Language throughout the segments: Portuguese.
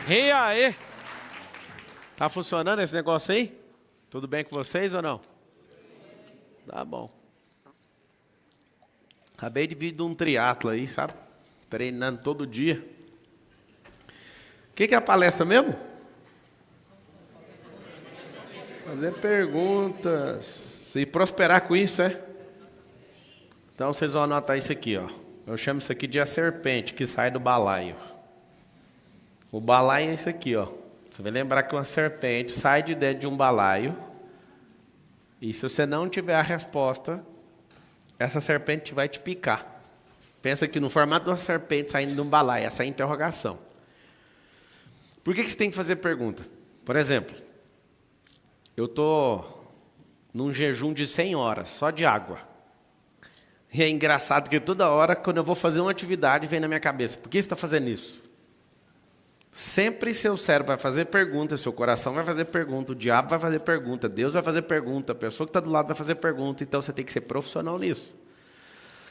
E aí? Tá funcionando esse negócio aí? Tudo bem com vocês ou não? Tá bom. Acabei de vir de um triatlo aí, sabe? Treinando todo dia. O que é a palestra mesmo? Fazer perguntas e prosperar com isso, é? Então vocês vão anotar isso aqui, ó. Eu chamo isso aqui de a serpente que sai do balaio. O balaio é isso aqui, ó. Você vai lembrar que uma serpente sai de dentro de um balaio. E se você não tiver a resposta, essa serpente vai te picar. Pensa aqui no formato de uma serpente saindo de um balaio, essa é a interrogação. Por que você tem que fazer pergunta? Por exemplo, eu estou num jejum de 100 horas, só de água. E é engraçado que toda hora, quando eu vou fazer uma atividade, vem na minha cabeça, por que você está fazendo isso? Sempre seu cérebro vai fazer pergunta, seu coração vai fazer pergunta, o diabo vai fazer pergunta, Deus vai fazer pergunta, a pessoa que está do lado vai fazer pergunta, então você tem que ser profissional nisso.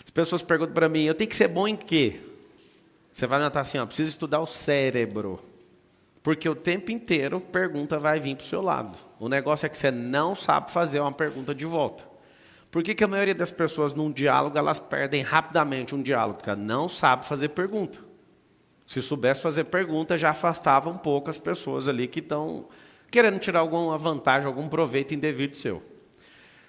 As pessoas perguntam para mim, eu tenho que ser bom em quê? Você vai notar assim, ó, preciso estudar o cérebro. Porque o tempo inteiro pergunta vai vir para o seu lado. O negócio é que você não sabe fazer uma pergunta de volta. Por que a maioria das pessoas num diálogo, elas perdem rapidamente um diálogo? Porque ela não sabe fazer pergunta. Se soubesse fazer pergunta, já afastava um pouco as pessoas ali que estão querendo tirar alguma vantagem, algum proveito indevido seu.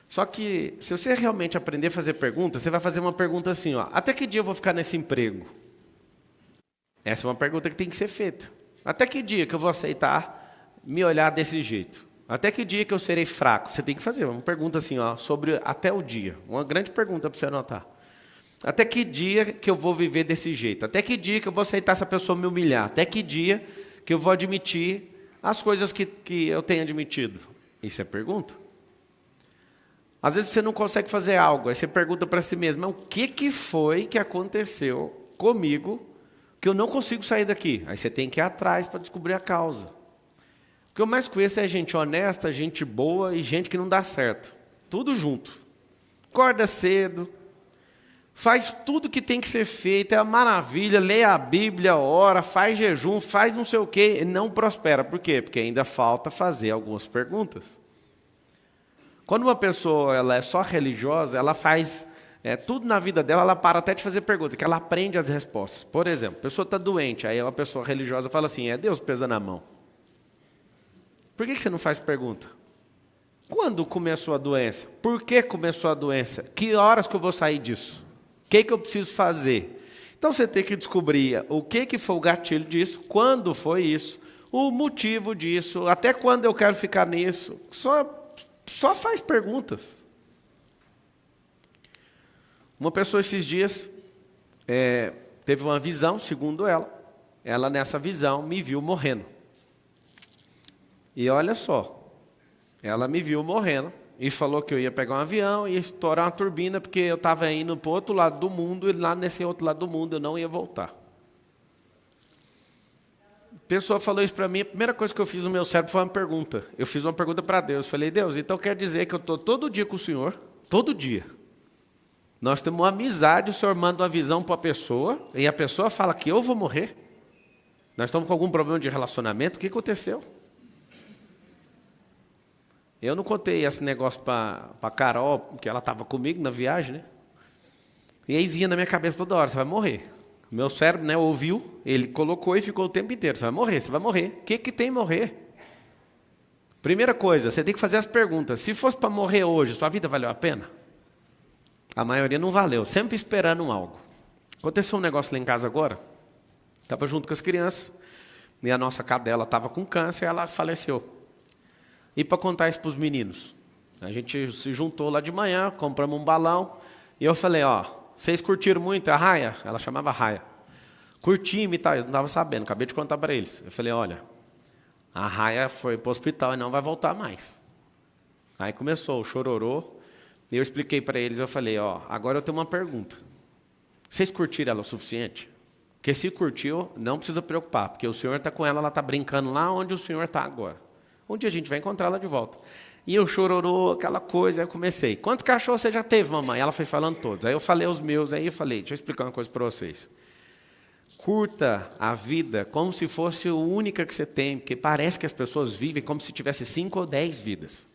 Só que, se você realmente aprender a fazer pergunta, você vai fazer uma pergunta assim, ó, até que dia eu vou ficar nesse emprego? Essa é uma pergunta que tem que ser feita. Até que dia que eu vou aceitar me olhar desse jeito? Até que dia que eu serei fraco? Você tem que fazer uma pergunta assim, ó, sobre até o dia. Uma grande pergunta para você anotar. Até que dia que eu vou viver desse jeito? Até que dia que eu vou aceitar essa pessoa me humilhar? Até que dia que eu vou admitir as coisas que eu tenho admitido? Isso é pergunta. Às vezes você não consegue fazer algo, aí você pergunta para si mesmo, o que foi que aconteceu comigo que eu não consigo sair daqui? Aí você tem que ir atrás para descobrir a causa. O que eu mais conheço é gente honesta, gente boa e gente que não dá certo. Tudo junto. Acorda cedo, faz tudo que tem que ser feito, é uma maravilha, lê a Bíblia, ora, faz jejum, faz não sei o quê, e não prospera. Por quê? Porque ainda falta fazer algumas perguntas. Quando uma pessoa ela é só religiosa, ela faz tudo na vida dela, ela para até de fazer pergunta, que ela aprende as respostas. Por exemplo, a pessoa está doente, aí uma pessoa religiosa fala assim, é Deus pesa na mão. Por que você não faz pergunta? Quando começou a doença? Por que começou a doença? Que horas que eu vou sair disso? O que eu preciso fazer? Então você tem que descobrir o que foi o gatilho disso, quando foi isso, o motivo disso, até quando eu quero ficar nisso. Só faz perguntas. Uma pessoa esses dias teve uma visão, segundo ela nessa visão me viu morrendo. E olha só, ela me viu morrendo e falou que eu ia pegar um avião e ia estourar uma turbina porque eu estava indo para o outro lado do mundo e lá nesse outro lado do mundo eu não ia voltar. A pessoa falou isso para mim, a primeira coisa que eu fiz no meu cérebro foi uma pergunta. Eu fiz uma pergunta para Deus, falei, Deus, então quer dizer que eu estou todo dia com o Senhor, todo dia. Nós temos uma amizade, o Senhor manda uma visão para a pessoa e a pessoa fala que eu vou morrer. Nós estamos com algum problema de relacionamento, o que aconteceu? Eu não contei esse negócio para a Carol, porque ela estava comigo na viagem, né? E aí vinha na minha cabeça toda hora, você vai morrer. O meu cérebro, né, ouviu, ele colocou e ficou o tempo inteiro, você vai morrer, você vai morrer. O que tem morrer? Primeira coisa, você tem que fazer as perguntas. Se fosse para morrer hoje, sua vida valeu a pena? A maioria não valeu, sempre esperando algo. Aconteceu um negócio lá em casa agora, estava junto com as crianças, e a nossa cadela estava com câncer e ela faleceu. E para contar isso para os meninos, a gente se juntou lá de manhã, compramos um balão, e eu falei, ó, vocês curtiram muito a Raia? Ela chamava Raia. Curtimos e tal, eles não estavam sabendo, acabei de contar para eles. Eu falei, olha, a Raia foi para o hospital e não vai voltar mais. Aí começou o chororô, e eu expliquei para eles, eu falei, ó, agora eu tenho uma pergunta. Vocês curtiram ela o suficiente? Porque se curtiu, não precisa preocupar, porque o Senhor está com ela, ela está brincando lá onde o Senhor está agora. Um dia a gente vai encontrar ela de volta. E eu chororô, aquela coisa, aí eu comecei. Quantos cachorros você já teve, mamãe? Ela foi falando todos. Aí eu falei os meus, aí eu falei, deixa eu explicar uma coisa para vocês. Curta a vida como se fosse a única que você tem, porque parece que as pessoas vivem como se tivesse 5 ou 10 vidas.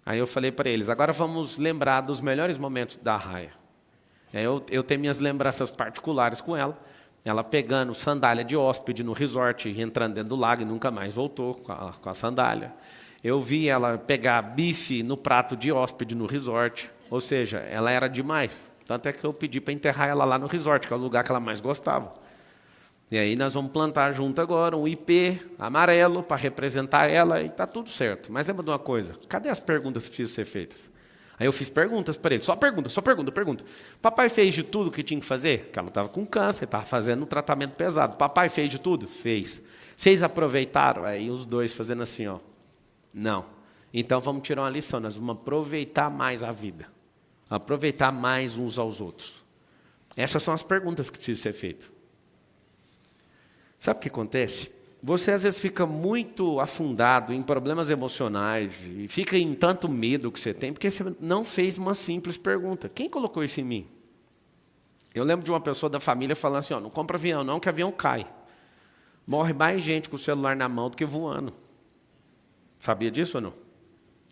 Aí eu falei para eles, agora vamos lembrar dos melhores momentos da Raia. Eu tenho minhas lembranças particulares com ela. Ela pegando sandália de hóspede no resort, entrando dentro do lago e nunca mais voltou com a sandália. Eu vi ela pegar bife no prato de hóspede no resort. Ou seja, ela era demais. Tanto é que eu pedi para enterrar ela lá no resort, que é o lugar que ela mais gostava. E aí nós vamos plantar junto agora um IP amarelo para representar ela e está tudo certo. Mas lembra de uma coisa, cadê as perguntas que precisam ser feitas? Aí eu fiz perguntas para ele, só pergunta. Papai fez de tudo que tinha que fazer? Porque ela estava com câncer, estava fazendo um tratamento pesado. Papai fez de tudo? Fez. Vocês aproveitaram? Aí os dois fazendo assim, ó. Não. Então vamos tirar uma lição, nós vamos aproveitar mais a vida. Aproveitar mais uns aos outros. Essas são as perguntas que precisam ser feitas. Sabe o que acontece? Você às vezes fica muito afundado em problemas emocionais e fica em tanto medo que você tem, porque você não fez uma simples pergunta. Quem colocou isso em mim? Eu lembro de uma pessoa da família falando assim, ó, não compra avião não, que avião cai. Morre mais gente com o celular na mão do que voando. Sabia disso ou não?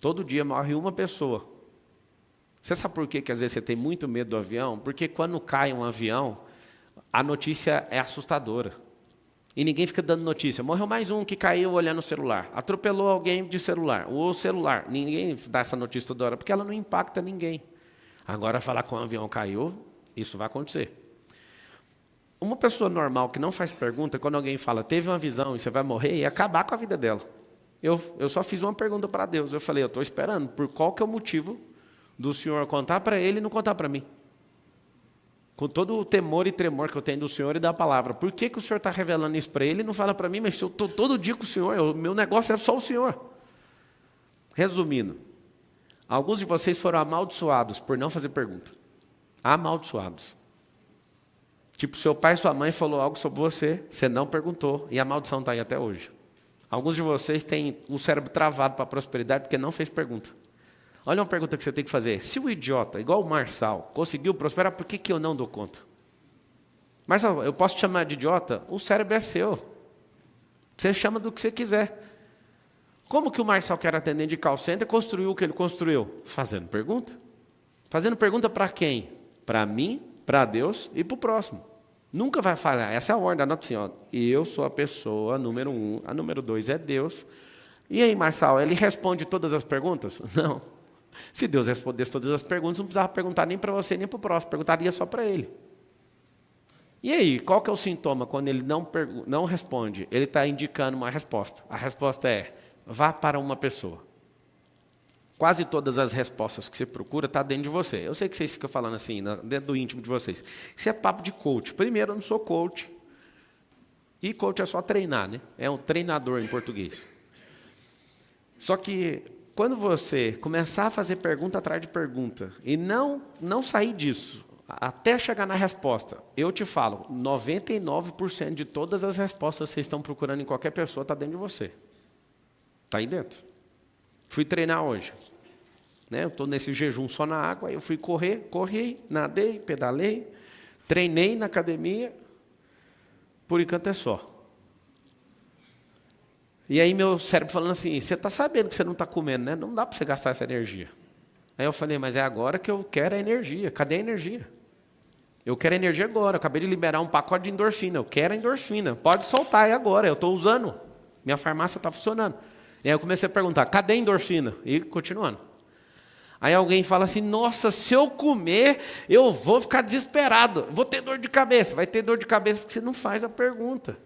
Todo dia morre uma pessoa. Você sabe por que às vezes você tem muito medo do avião? Porque quando cai um avião, a notícia é assustadora. E ninguém fica dando notícia. Morreu mais um que caiu olhando o celular. Atropelou alguém de celular. O celular. Ninguém dá essa notícia toda hora, porque ela não impacta ninguém. Agora, falar que um avião caiu, isso vai acontecer. Uma pessoa normal que não faz pergunta, quando alguém fala, teve uma visão e você vai morrer, ia acabar com a vida dela. Eu só fiz uma pergunta para Deus. Eu falei, eu estou esperando. Por qual que é o motivo do Senhor contar para ele e não contar para mim? Com todo o temor e tremor que eu tenho do Senhor e da palavra. Por que o Senhor está revelando isso para ele e não fala para mim, mas eu estou todo dia com o Senhor, o meu negócio é só o Senhor. Resumindo, alguns de vocês foram amaldiçoados por não fazer pergunta. Amaldiçoados. Tipo, seu pai e sua mãe falou algo sobre você, você não perguntou e a maldição está aí até hoje. Alguns de vocês têm o cérebro travado para a prosperidade porque não fez pergunta. Olha uma pergunta que você tem que fazer. Se o idiota, igual o Marçal, conseguiu prosperar, por que eu não dou conta? Marçal, eu posso te chamar de idiota? O cérebro é seu. Você chama do que você quiser. Como que o Marçal, que era atendente de call center, construiu o que ele construiu? Fazendo pergunta. Fazendo pergunta para quem? Para mim, para Deus e para o próximo. Nunca vai falhar. Essa é a ordem. Anota assim, ó. Eu sou a pessoa número 1, a número 2 é Deus. E aí, Marçal, ele responde todas as perguntas? Não. Se Deus respondesse todas as perguntas, não precisava perguntar nem para você, nem para o próximo. Perguntaria só para ele. E aí, qual que é o sintoma quando ele não responde? Ele está indicando uma resposta. A resposta é, vá para uma pessoa. Quase todas as respostas que você procura estão dentro de você. Eu sei que vocês ficam falando assim, dentro do íntimo de vocês. Isso é papo de coach. Primeiro, eu não sou coach. E coach é só treinar, né? É um treinador em português. Só que quando você começar a fazer pergunta atrás de pergunta e não sair disso, até chegar na resposta, eu te falo, 99% de todas as respostas que vocês estão procurando em qualquer pessoa está dentro de você. Está aí dentro. Fui treinar hoje. Né? Eu estou nesse jejum só na água, aí eu fui corri, nadei, pedalei, treinei na academia, por enquanto é só. E aí meu cérebro falando assim, você está sabendo que você não está comendo, né? Não dá para você gastar essa energia. Aí eu falei, mas é agora que eu quero a energia. Cadê a energia? Eu quero a energia agora. Eu acabei de liberar um pacote de endorfina. Eu quero a endorfina. Pode soltar aí agora. Eu estou usando. Minha farmácia está funcionando. E aí eu comecei a perguntar, cadê a endorfina? E continuando. Aí alguém fala assim, nossa, se eu comer, eu vou ficar desesperado. Vou ter dor de cabeça. Vai ter dor de cabeça porque você não faz a pergunta.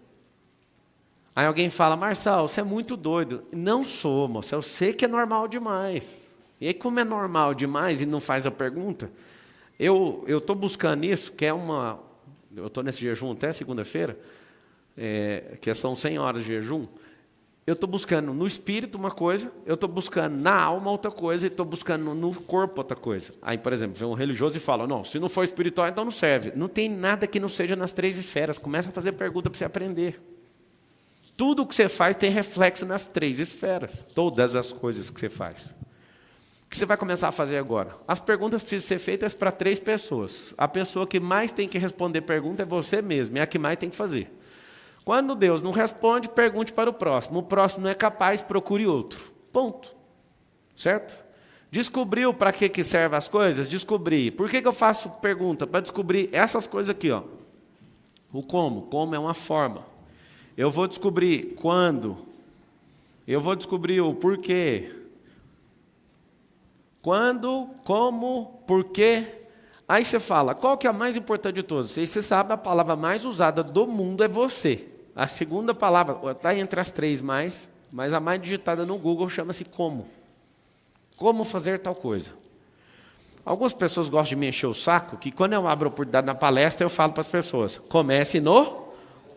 Aí alguém fala, Marçal, você é muito doido. Não sou, moça, eu sei que é normal demais. E aí, como é normal demais e não faz a pergunta, eu estou buscando isso, que é uma... Eu estou nesse jejum até segunda-feira, que são 100 horas de jejum. Eu estou buscando no espírito uma coisa, eu estou buscando na alma outra coisa, e estou buscando no corpo outra coisa. Aí, por exemplo, vem um religioso e fala, não, se não for espiritual, então não serve. Não tem nada que não seja nas 3 esferas. Começa a fazer pergunta para você aprender. Tudo o que você faz tem reflexo nas 3 esferas. Todas as coisas que você faz. que você vai começar a fazer agora? As perguntas precisam ser feitas para 3 pessoas. A pessoa que mais tem que responder pergunta é você mesmo, é a que mais tem que fazer. Quando Deus não responde, pergunte para o próximo. O próximo não é capaz, procure outro. Ponto. Certo? Descobriu para que servem as coisas? Descobri. Por que eu faço pergunta? Para descobrir essas coisas aqui, ó. O como. Como é uma forma. Eu vou descobrir quando. Eu vou descobrir o porquê. Quando, como, porquê. Aí você fala, qual que é a mais importante de todas? E você sabe, a palavra mais usada do mundo é você. A segunda palavra, está entre as 3 mais, mas a mais digitada no Google chama-se como. Como fazer tal coisa. Algumas pessoas gostam de me encher o saco, que quando eu abro a oportunidade na palestra, eu falo para as pessoas, comece no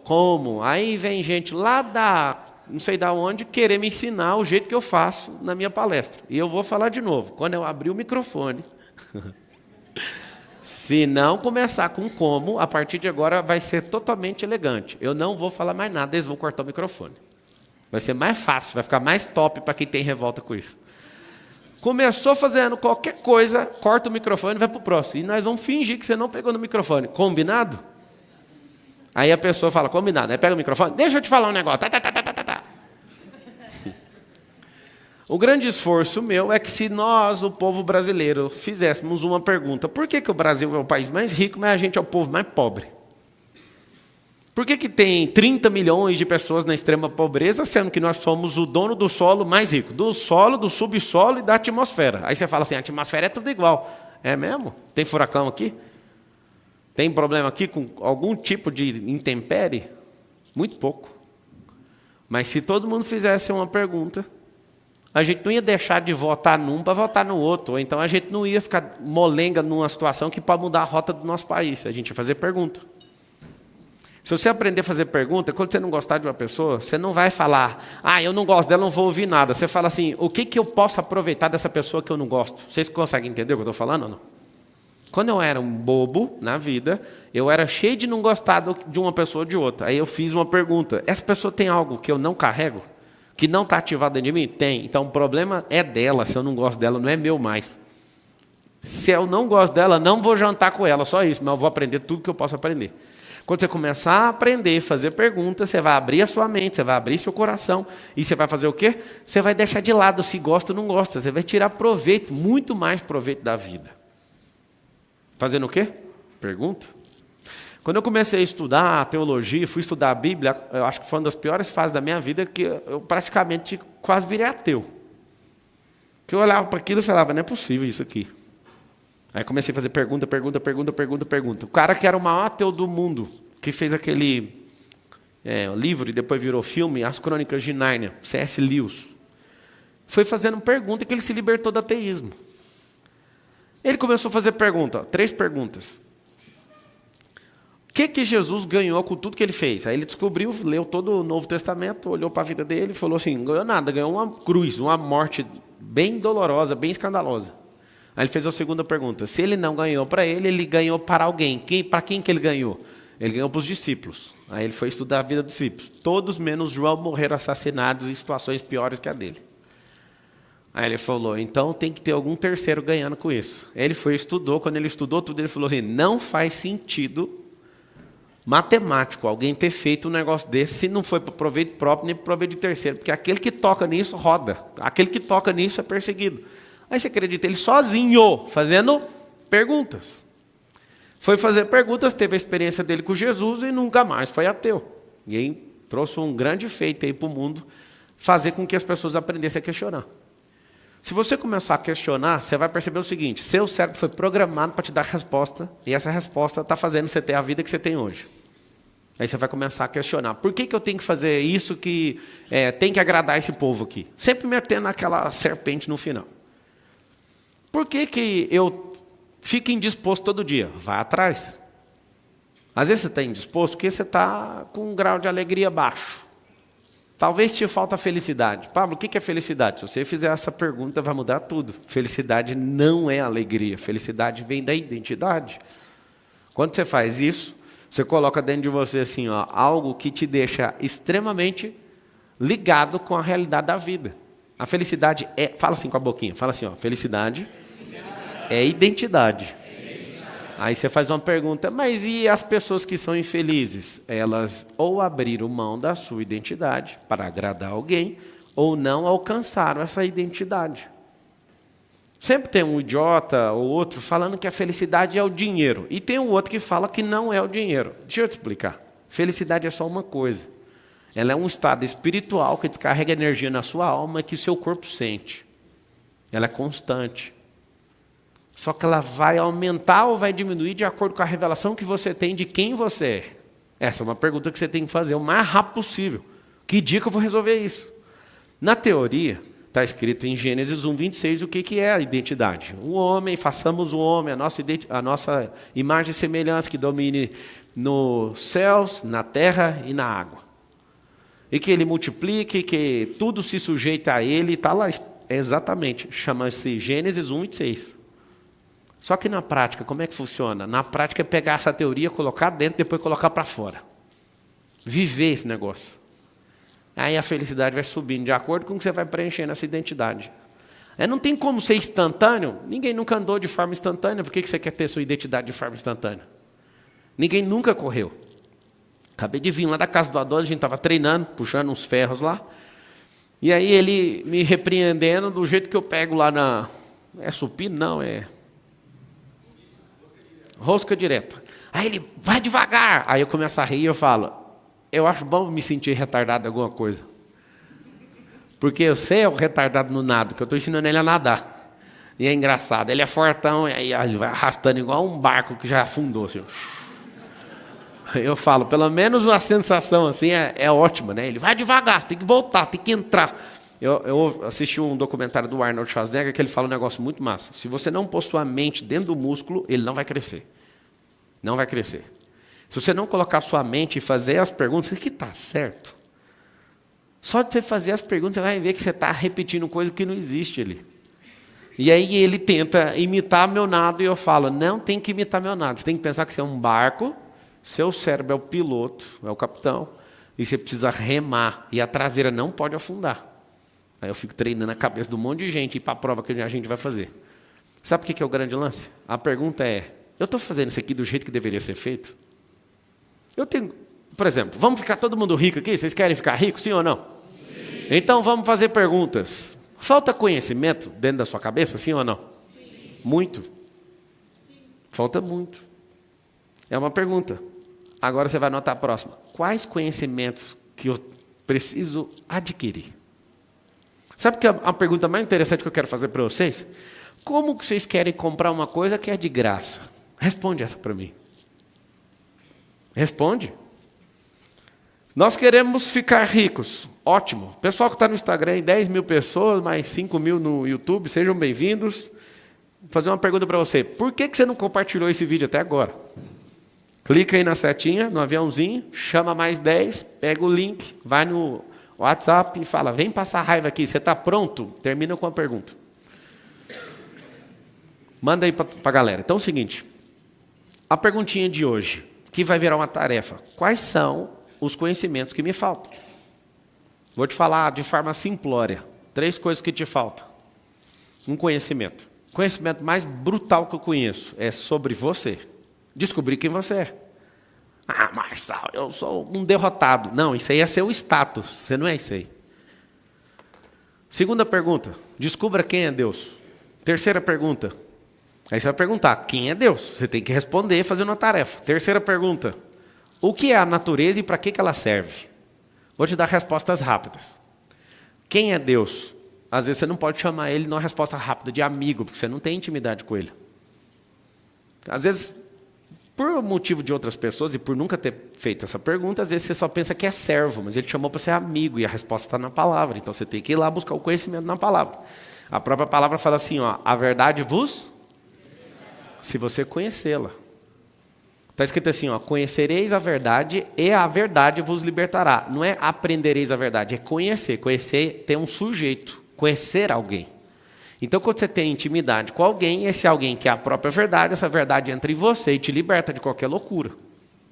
como. Aí vem gente lá da, não sei da onde, querer me ensinar o jeito que eu faço na minha palestra. E eu vou falar de novo, quando eu abrir o microfone... Se não começar com como, a partir de agora vai ser totalmente elegante. Eu não vou falar mais nada, eles vão cortar o microfone. Vai ser mais fácil, vai ficar mais top para quem tem revolta com isso. Começou fazendo qualquer coisa, corta o microfone e vai para o próximo. E nós vamos fingir que você não pegou no microfone. Combinado? Aí a pessoa fala, combinado. Aí pega o microfone, deixa eu te falar um negócio. Tá. O grande esforço meu é que se nós, o povo brasileiro, fizéssemos uma pergunta, por que o Brasil é o país mais rico, mas a gente é o povo mais pobre? Por que tem 30 milhões de pessoas na extrema pobreza, sendo que nós somos o dono do solo mais rico? Do solo, do subsolo e da atmosfera. Aí você fala assim, a atmosfera é tudo igual. É mesmo? Tem furacão aqui? Tem problema aqui com algum tipo de intempérie? Muito pouco. Mas se todo mundo fizesse uma pergunta... A gente não ia deixar de votar num para votar no outro. Ou então a gente não ia ficar molenga numa situação que pode mudar a rota do nosso país. A gente ia fazer pergunta. Se você aprender a fazer pergunta, quando você não gostar de uma pessoa, você não vai falar, eu não gosto dela, não vou ouvir nada. Você fala assim, o que eu posso aproveitar dessa pessoa que eu não gosto? Vocês conseguem entender o que eu estou falando ou não? Quando eu era um bobo na vida, eu era cheio de não gostar de uma pessoa ou de outra. Aí eu fiz uma pergunta, essa pessoa tem algo que eu não carrego? Que não está ativado dentro de mim? Tem. Então o problema é dela, se eu não gosto dela, não é meu mais. Se eu não gosto dela, não vou jantar com ela, só isso, mas eu vou aprender tudo que eu posso aprender. Quando você começar a aprender, fazer perguntas, você vai abrir a sua mente, você vai abrir seu coração, e você vai fazer o quê? Você vai deixar de lado se gosta ou não gosta, você vai tirar proveito, muito mais proveito da vida. Fazendo o quê? Pergunta. Quando eu comecei a estudar a teologia, fui estudar a Bíblia, eu acho que foi uma das piores fases da minha vida, que eu praticamente quase virei ateu. Que eu olhava para aquilo e falava, não é possível isso aqui. Aí comecei a fazer pergunta. O cara que era o maior ateu do mundo, que fez aquele livro e depois virou filme, As Crônicas de Nárnia, C.S. Lewis, foi fazendo pergunta que ele se libertou do ateísmo. Ele começou a fazer 3 perguntas. O que Jesus ganhou com tudo que ele fez? Aí ele descobriu, leu todo o Novo Testamento, olhou para a vida dele e falou assim, não ganhou nada, ganhou uma cruz, uma morte bem dolorosa, bem escandalosa. Aí ele fez a segunda pergunta, se ele não ganhou para ele, ele ganhou para alguém. Para quem que ele ganhou? Ele ganhou para os discípulos. Aí ele foi estudar a vida dos discípulos. Todos menos João morreram assassinados em situações piores que a dele. Aí ele falou, então tem que ter algum terceiro ganhando com isso. Aí ele foi e estudou, quando ele estudou tudo, ele falou assim, não faz sentido matemático alguém ter feito um negócio desse se não foi para proveito próprio nem para proveito de terceiro, porque aquele que toca nisso roda, aquele que toca nisso é perseguido. Aí você acredita, ele sozinho, fazendo perguntas. Foi fazer perguntas, teve a experiência dele com Jesus e nunca mais foi ateu. E aí trouxe um grande feito aí para o mundo, fazer com que as pessoas aprendessem a questionar. Se você começar a questionar, você vai perceber o seguinte, seu cérebro foi programado para te dar resposta, e essa resposta está fazendo você ter a vida que você tem hoje. Aí você vai começar a questionar, por que eu tenho que fazer isso que tem que agradar esse povo aqui? Sempre metendo aquela serpente no final. Por que eu fico indisposto todo dia? Vai atrás. Às vezes você está indisposto porque você está com um grau de alegria baixo. Talvez te falta felicidade. Pablo, o que é felicidade? Se você fizer essa pergunta, vai mudar tudo. Felicidade não é alegria. Felicidade vem da identidade. Quando você faz isso, você coloca dentro de você assim, algo que te deixa extremamente ligado com a realidade da vida. A felicidade é... Fala assim com a boquinha. Fala assim, ó. Felicidade é identidade. Aí você faz uma pergunta, mas e as pessoas que são infelizes? Elas ou abriram mão da sua identidade para agradar alguém, ou não alcançaram essa identidade. Sempre tem um idiota ou outro falando que a felicidade é o dinheiro. E tem o outro que fala que não é o dinheiro. Deixa eu te explicar. Felicidade é só uma coisa. Ela é um estado espiritual que descarrega energia na sua alma que o seu corpo sente. Ela é constante. Só que ela vai aumentar ou vai diminuir de acordo com a revelação que você tem de quem você é. Essa é uma pergunta que você tem que fazer o mais rápido possível. Que dia que eu vou resolver isso? Na teoria, está escrito em Gênesis 1:26 o que é a identidade. O homem, façamos o homem, a nossa imagem e semelhança que domine nos céus, na terra e na água. E que ele multiplique, que tudo se sujeita a ele, está lá exatamente, chama-se Gênesis 1:26. Só que na prática, como é que funciona? Na prática é pegar essa teoria, colocar dentro, depois colocar para fora. Viver esse negócio. Aí a felicidade vai subindo de acordo com o que você vai preenchendo essa identidade. Não tem como ser instantâneo. Ninguém nunca andou de forma instantânea. Por que você quer ter sua identidade de forma instantânea? Ninguém nunca correu. Acabei de vir lá da casa do Adão, a gente estava treinando, puxando uns ferros lá. E aí ele me repreendendo do jeito que eu pego lá na... É supino? Não, é... Rosca direta. Aí ele, vai devagar. Aí eu começo a rir e eu falo, eu acho bom me sentir retardado em alguma coisa. Porque eu sei o retardado no nado, que eu estou ensinando ele a nadar. E é engraçado, ele é fortão, e aí ele vai arrastando igual um barco que já afundou. Assim. Eu falo, pelo menos uma sensação assim é ótima, né? Ele vai devagar, você tem que voltar, tem que entrar. Eu assisti um documentário do Arnold Schwarzenegger que ele fala um negócio muito massa. Se você não pôr sua mente dentro do músculo, ele não vai crescer. Não vai crescer. Se você não colocar sua mente e fazer as perguntas, isso que está certo. Só de você fazer as perguntas, você vai ver que você está repetindo coisa que não existe ali. E aí ele tenta imitar meu nado e eu falo, não tem que imitar meu nado. Você tem que pensar que você é um barco, seu cérebro é o piloto, é o capitão, e você precisa remar, e a traseira não pode afundar. Aí eu fico treinando a cabeça de um monte de gente e para a prova que a gente vai fazer. Sabe o que é o grande lance? A pergunta é, eu estou fazendo isso aqui do jeito que deveria ser feito? Eu tenho, por exemplo, vamos ficar todo mundo rico aqui? Vocês querem ficar ricos, sim ou não? Sim. Então vamos fazer perguntas. Falta conhecimento dentro da sua cabeça, sim ou não? Sim. Muito. Falta muito. É uma pergunta. Agora você vai anotar a próxima. Quais conhecimentos que eu preciso adquirir? Sabe que a pergunta mais interessante que eu quero fazer para vocês? Como que vocês querem comprar uma coisa que é de graça? Responde essa para mim. Responde. Nós queremos ficar ricos. Ótimo. Pessoal que está no Instagram, 10 mil pessoas, mais 5 mil no YouTube, sejam bem-vindos. Vou fazer uma pergunta para você. Por que você não compartilhou esse vídeo até agora? Clica aí na setinha, no aviãozinho, chama mais 10, pega o link, vai no WhatsApp e fala, vem passar raiva aqui, você está pronto? Termina com a pergunta. Manda aí para a galera. Então é o seguinte, a perguntinha de hoje, que vai virar uma tarefa. Quais são os conhecimentos que me faltam? Vou te falar de forma simplória. 3 coisas que te faltam. Um conhecimento. O conhecimento mais brutal que eu conheço é sobre você. Descobrir quem você é. Ah, Marçal, eu sou um derrotado. Não, isso aí é seu status. Você não é isso aí. Segunda pergunta. Descubra quem é Deus. Terceira pergunta. Aí você vai perguntar, quem é Deus? Você tem que responder fazendo uma tarefa. Terceira pergunta. O que é a natureza e para que ela serve? Vou te dar respostas rápidas. Quem é Deus? Às vezes você não pode chamar ele numa resposta rápida de amigo, porque você não tem intimidade com ele. Às vezes, por motivo de outras pessoas e por nunca ter feito essa pergunta, às vezes você só pensa que é servo, mas ele te chamou para ser amigo e a resposta está na palavra. Então você tem que ir lá buscar o conhecimento na palavra. A própria palavra fala assim, ó, a verdade vos... Se você conhecê-la. Está escrito assim, ó, conhecereis a verdade e a verdade vos libertará. Não é aprendereis a verdade, é conhecer. Conhecer tem um sujeito, conhecer alguém. Então, quando você tem intimidade com alguém, esse alguém que é a própria verdade, essa verdade entra em você e te liberta de qualquer loucura.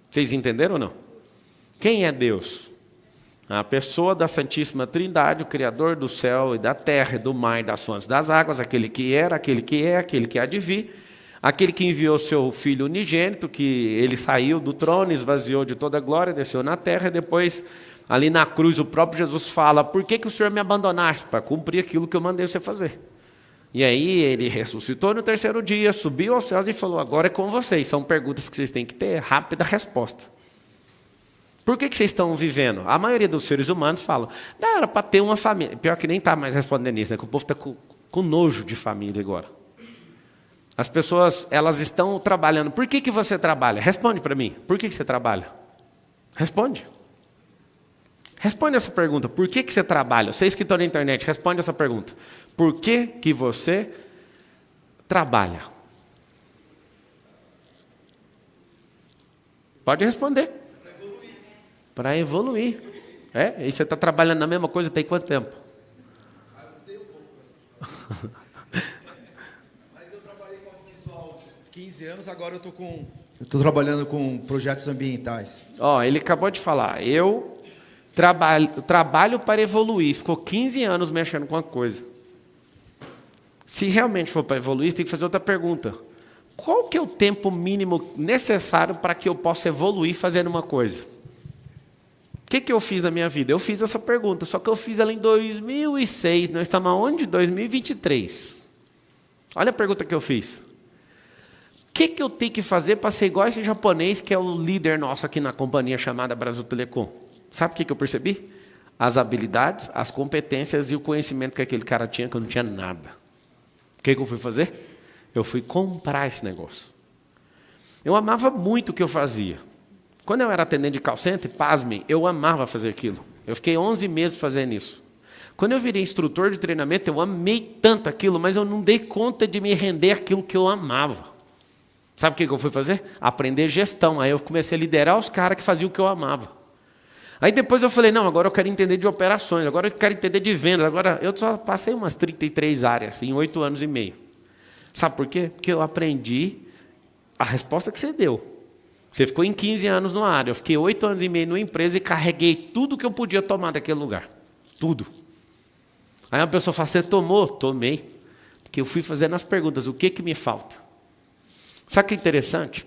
Vocês entenderam ou não? Quem é Deus? A pessoa da Santíssima Trindade, o Criador do céu e da terra, e do mar e das fontes das águas, aquele que era, aquele que é, aquele que há de vir, aquele que enviou seu Filho unigênito, que ele saiu do trono, esvaziou de toda a glória, desceu na terra, e depois, ali na cruz, o próprio Jesus fala: por que o Senhor me abandonaste? Para cumprir aquilo que eu mandei você fazer. E aí ele ressuscitou no terceiro dia, subiu aos céus e falou: agora é com vocês. São perguntas que vocês têm que ter rápida resposta. Por que vocês estão vivendo? A maioria dos seres humanos falam: não, era para ter uma família. Pior que nem está mais respondendo isso, né? Que o povo está com nojo de família agora. As pessoas, elas estão trabalhando. Por que você trabalha? Responde para mim. Por que você trabalha? Responde. Responde essa pergunta. Por que você trabalha? Vocês que estão na internet, responde essa pergunta. Por que você trabalha? Pode responder. Para evoluir. E você está trabalhando na mesma coisa tem quanto tempo? Mas eu trabalhei com audiovisual 15 anos, agora eu estou trabalhando com projetos ambientais. Ele acabou de falar: eu trabalho para evoluir. Ficou 15 anos mexendo com uma coisa. Se realmente for para evoluir, você tem que fazer outra pergunta. Qual que é o tempo mínimo necessário para que eu possa evoluir fazendo uma coisa? O que eu fiz na minha vida? Eu fiz essa pergunta, só que eu fiz ela em 2006. Nós estamos onde? 2023. Olha a pergunta que eu fiz. O que eu tenho que fazer para ser igual a esse japonês que é o líder nosso aqui na companhia chamada Brasil Telecom? Sabe o que eu percebi? As habilidades, as competências e o conhecimento que aquele cara tinha, que eu não tinha nada. O que eu fui fazer? Eu fui comprar esse negócio. Eu amava muito o que eu fazia. Quando eu era atendente de call center, pasmem, eu amava fazer aquilo. Eu fiquei 11 meses fazendo isso. Quando eu virei instrutor de treinamento, eu amei tanto aquilo, mas eu não dei conta de me render aquilo que eu amava. Sabe o que eu fui fazer? Aprender gestão. Aí eu comecei a liderar os caras que faziam o que eu amava. Aí depois eu falei: não, agora eu quero entender de operações, agora eu quero entender de vendas. Agora eu só passei umas 33 áreas em 8 anos e meio. Sabe por quê? Porque eu aprendi a resposta que você deu. Você ficou em 15 anos numa área, eu fiquei 8 anos e meio numa empresa e carreguei tudo que eu podia tomar daquele lugar. Tudo. Aí uma pessoa fala: você tomou? Tomei. Porque eu fui fazendo as perguntas: o que me falta? Sabe o que é interessante?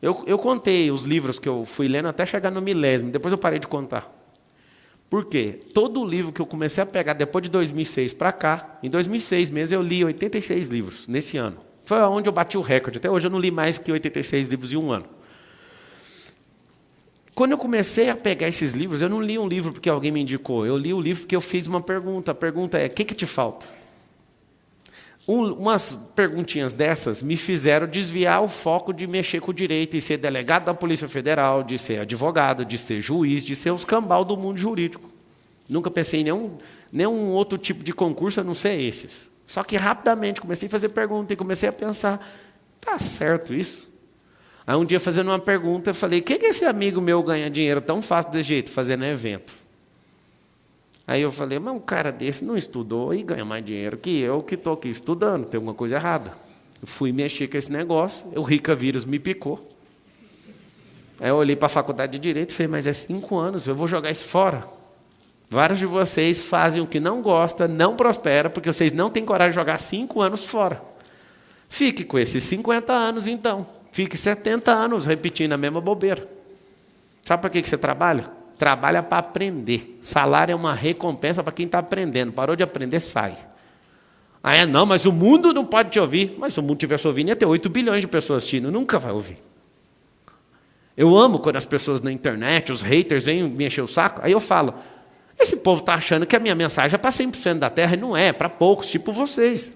Eu contei os livros que eu fui lendo até chegar no 1000º, depois eu parei de contar. Por quê? Todo livro que eu comecei a pegar depois de 2006 para cá, em 2006 mesmo eu li 86 livros, nesse ano. Foi onde eu bati o recorde. Até hoje eu não li mais que 86 livros em um ano. Quando eu comecei a pegar esses livros, eu não li um livro porque alguém me indicou, eu li o livro porque eu fiz uma pergunta. A pergunta é: o que te falta? Umas perguntinhas dessas me fizeram desviar o foco de mexer com o direito e ser delegado da Polícia Federal, de ser advogado, de ser juiz, de ser os cambal do mundo jurídico. Nunca pensei em nenhum outro tipo de concurso a não ser esses. Só que rapidamente comecei a fazer pergunta e comecei a pensar: tá certo isso? Aí um dia, fazendo uma pergunta, eu falei: o que esse amigo meu ganha dinheiro tão fácil desse jeito, fazendo evento? Aí eu falei: mas um cara desse não estudou e ganha mais dinheiro que eu que estou aqui estudando, tem alguma coisa errada. Eu fui mexer com esse negócio, o Rica vírus me picou. Aí eu olhei para a faculdade de Direito e falei: mas é 5 anos, eu vou jogar isso fora. Vários de vocês fazem o que não gosta, não prospera, porque vocês não têm coragem de jogar 5 anos fora. Fique com esses 50 anos então. Fique 70 anos repetindo a mesma bobeira. Sabe para que você trabalha? Trabalha para aprender. Salário é uma recompensa para quem está aprendendo. Parou de aprender, sai. Não, mas o mundo não pode te ouvir. Mas se o mundo estivesse ouvindo, ia ter 8 bilhões de pessoas assistindo. Nunca vai ouvir. Eu amo quando as pessoas na internet, os haters, vêm me encher o saco. Aí eu falo: esse povo está achando que a minha mensagem é para 100% da terra. E não é, para poucos, tipo vocês.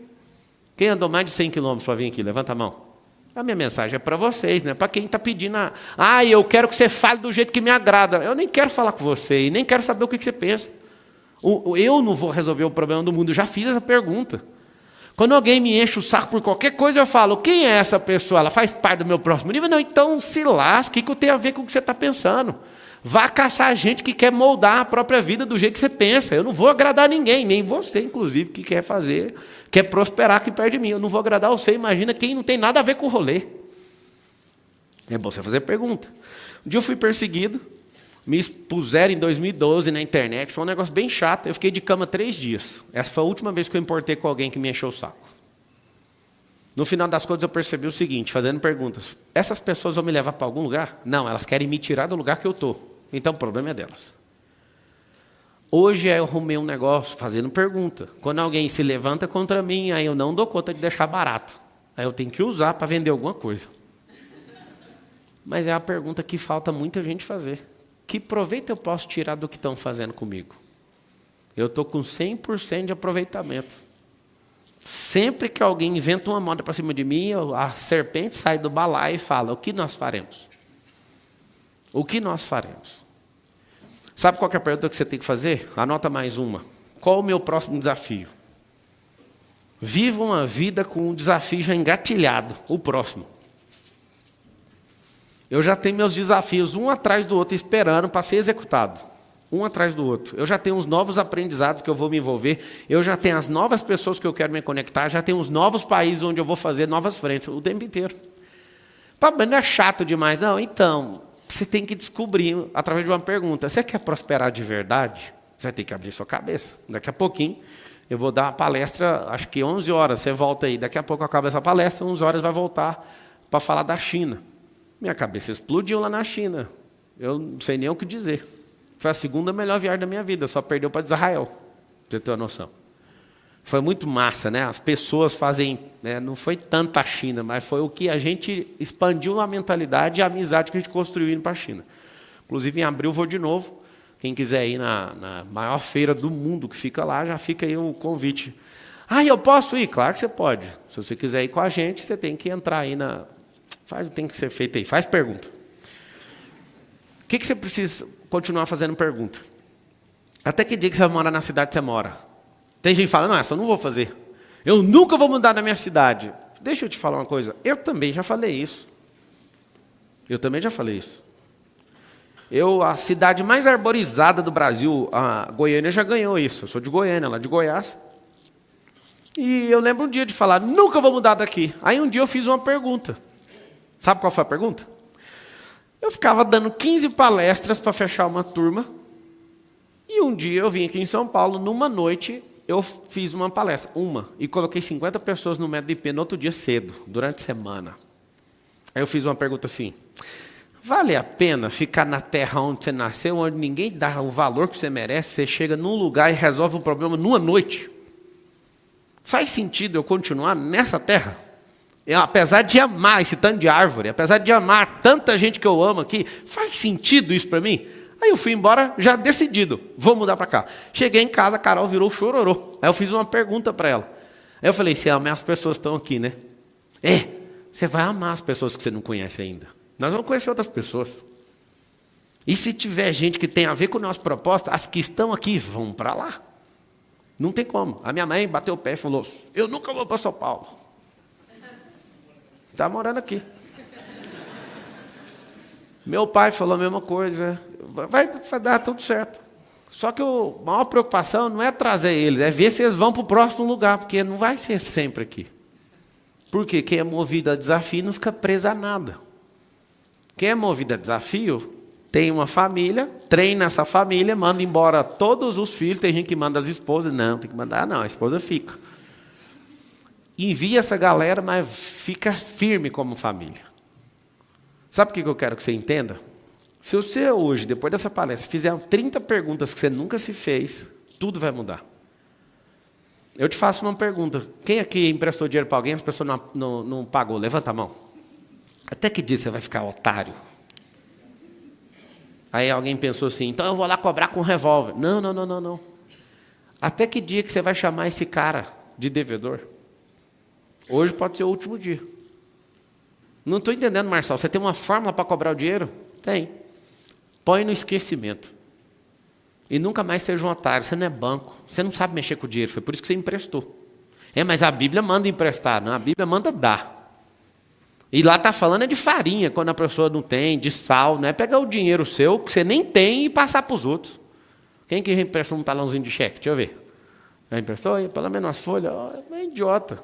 Quem andou mais de 100 quilômetros para vir aqui? Levanta a mão. A minha mensagem é para vocês, né? Para quem está pedindo, eu quero que você fale do jeito que me agrada. Eu nem quero falar com você e nem quero saber o que você pensa. Eu não vou resolver o problema do mundo, eu já fiz essa pergunta. Quando alguém me enche o saco por qualquer coisa, eu falo: quem é essa pessoa? Ela faz parte do meu próximo nível? Não, então se lasque, o que eu tenho a ver com o que você está pensando? Vá caçar gente que quer moldar a própria vida do jeito que você pensa. Eu não vou agradar ninguém, nem você, inclusive, que quer prosperar aqui perto de mim. Eu não vou agradar você. Imagina quem não tem nada a ver com o rolê. É bom você fazer pergunta. Um dia eu fui perseguido. Me expuseram em 2012 na internet, foi um negócio bem chato. Eu fiquei de cama 3 dias. Essa foi a última vez que eu importei com alguém que me encheu o saco. No final das contas eu percebi o seguinte, fazendo perguntas. Essas pessoas vão me levar para algum lugar? Não, elas querem me tirar do lugar que eu estou. Então o problema é delas. Hoje eu arrumei um negócio fazendo pergunta. Quando alguém se levanta contra mim, aí eu não dou conta de deixar barato. Aí eu tenho que usar para vender alguma coisa. Mas é a pergunta que falta muita gente fazer. Que proveito eu posso tirar do que estão fazendo comigo? Eu estou com 100% de aproveitamento. Sempre que alguém inventa uma moda para cima de mim, a serpente sai do balaio e fala, o que nós faremos? O que nós faremos? Sabe qual que é a pergunta que você tem que fazer? Anota mais uma. Qual o meu próximo desafio? Viva uma vida com um desafio já engatilhado, o próximo. Eu já tenho meus desafios, um atrás do outro, esperando para ser executado. Um atrás do outro. Eu já tenho os novos aprendizados que eu vou me envolver, eu já tenho as novas pessoas que eu quero me conectar, já tenho os novos países onde eu vou fazer novas frentes, o tempo inteiro. Mas não é chato demais, não? Então, você tem que descobrir, através de uma pergunta, você quer prosperar de verdade? Você vai ter que abrir sua cabeça. Daqui a pouquinho, eu vou dar uma palestra, acho que 11 horas, você volta aí. Daqui a pouco acaba essa palestra, 11 horas vai voltar para falar da China. Minha cabeça explodiu lá na China. Eu não sei nem o que dizer. Foi a segunda melhor viagem da minha vida, só perdeu para Israel, pra você ter uma noção. Foi muito massa, né? As pessoas fazem, né? Não foi tanto a China, mas foi o que a gente expandiu a mentalidade e a amizade que a gente construiu indo para a China. Inclusive, em abril vou de novo. Quem quiser ir na maior feira do mundo que fica lá, já fica aí o convite. Ah, eu posso ir? Claro que você pode. Se você quiser ir com a gente, você tem que entrar aí na... Faz o que tem que ser feito aí. Faz pergunta. O que você precisa continuar fazendo pergunta? Até que dia que você vai morar na cidade que você mora? Tem gente que fala, não, essa eu não vou fazer. Eu nunca vou mudar da minha cidade. Deixa eu te falar uma coisa. Eu também já falei isso. A cidade mais arborizada do Brasil, a Goiânia, já ganhou isso. Eu sou de Goiânia, lá de Goiás. E eu lembro um dia de falar, nunca vou mudar daqui. Aí um dia eu fiz uma pergunta. Sabe qual foi a pergunta? Eu ficava dando 15 palestras para fechar uma turma. E um dia eu vim aqui em São Paulo, numa noite, eu fiz uma palestra, e coloquei 50 pessoas no método IP no outro dia cedo, durante a semana. Aí eu fiz uma pergunta assim, vale a pena ficar na terra onde você nasceu, onde ninguém dá o valor que você merece, você chega num lugar e resolve um problema numa noite? Faz sentido eu continuar nessa terra? Apesar de amar esse tanto de árvore, apesar de amar tanta gente que eu amo aqui, faz sentido isso para mim? Aí eu fui embora já decidido, vou mudar para cá. Cheguei em casa, a Carol virou chororô. Aí eu fiz uma pergunta para ela. Aí eu falei, você ama as pessoas que estão aqui, né? Você vai amar as pessoas que você não conhece ainda. Nós vamos conhecer outras pessoas. E se tiver gente que tem a ver com a nossa proposta, as que estão aqui vão para lá. Não tem como. A minha mãe bateu o pé e falou, eu nunca vou para São Paulo. Está morando aqui. Meu pai falou a mesma coisa. Vai dar tudo certo. Só que a maior preocupação não é trazer eles, é ver se eles vão para o próximo lugar, porque não vai ser sempre aqui. Porque quem é movido a desafio não fica preso a nada. Quem é movido a desafio tem uma família, treina essa família, manda embora todos os filhos, tem gente que manda as esposas, não, tem que mandar não, a esposa fica. Envia essa galera, mas fica firme como família. Sabe o que eu quero que você entenda? Se você hoje, depois dessa palestra, fizer 30 perguntas que você nunca se fez, tudo vai mudar. Eu te faço uma pergunta. Quem aqui emprestou dinheiro para alguém, as pessoas não pagou? Levanta a mão. Até que dia você vai ficar otário? Aí alguém pensou assim, então eu vou lá cobrar com um revólver. Não. Até que dia que você vai chamar esse cara de devedor? Hoje pode ser o último dia. Não estou entendendo, Marcelo. Você tem uma fórmula para cobrar o dinheiro? Tem. Põe no esquecimento. E nunca mais seja um otário. Você não é banco. Você não sabe mexer com o dinheiro. Foi por isso que você emprestou. Mas a Bíblia manda emprestar. Não, a Bíblia manda dar. E lá está falando de farinha, quando a pessoa não tem, de sal. Não é pegar o dinheiro seu, que você nem tem, e passar para os outros. Quem que já emprestou um talãozinho de cheque? Deixa eu ver. Já emprestou? Pelo menos as folhas. É idiota.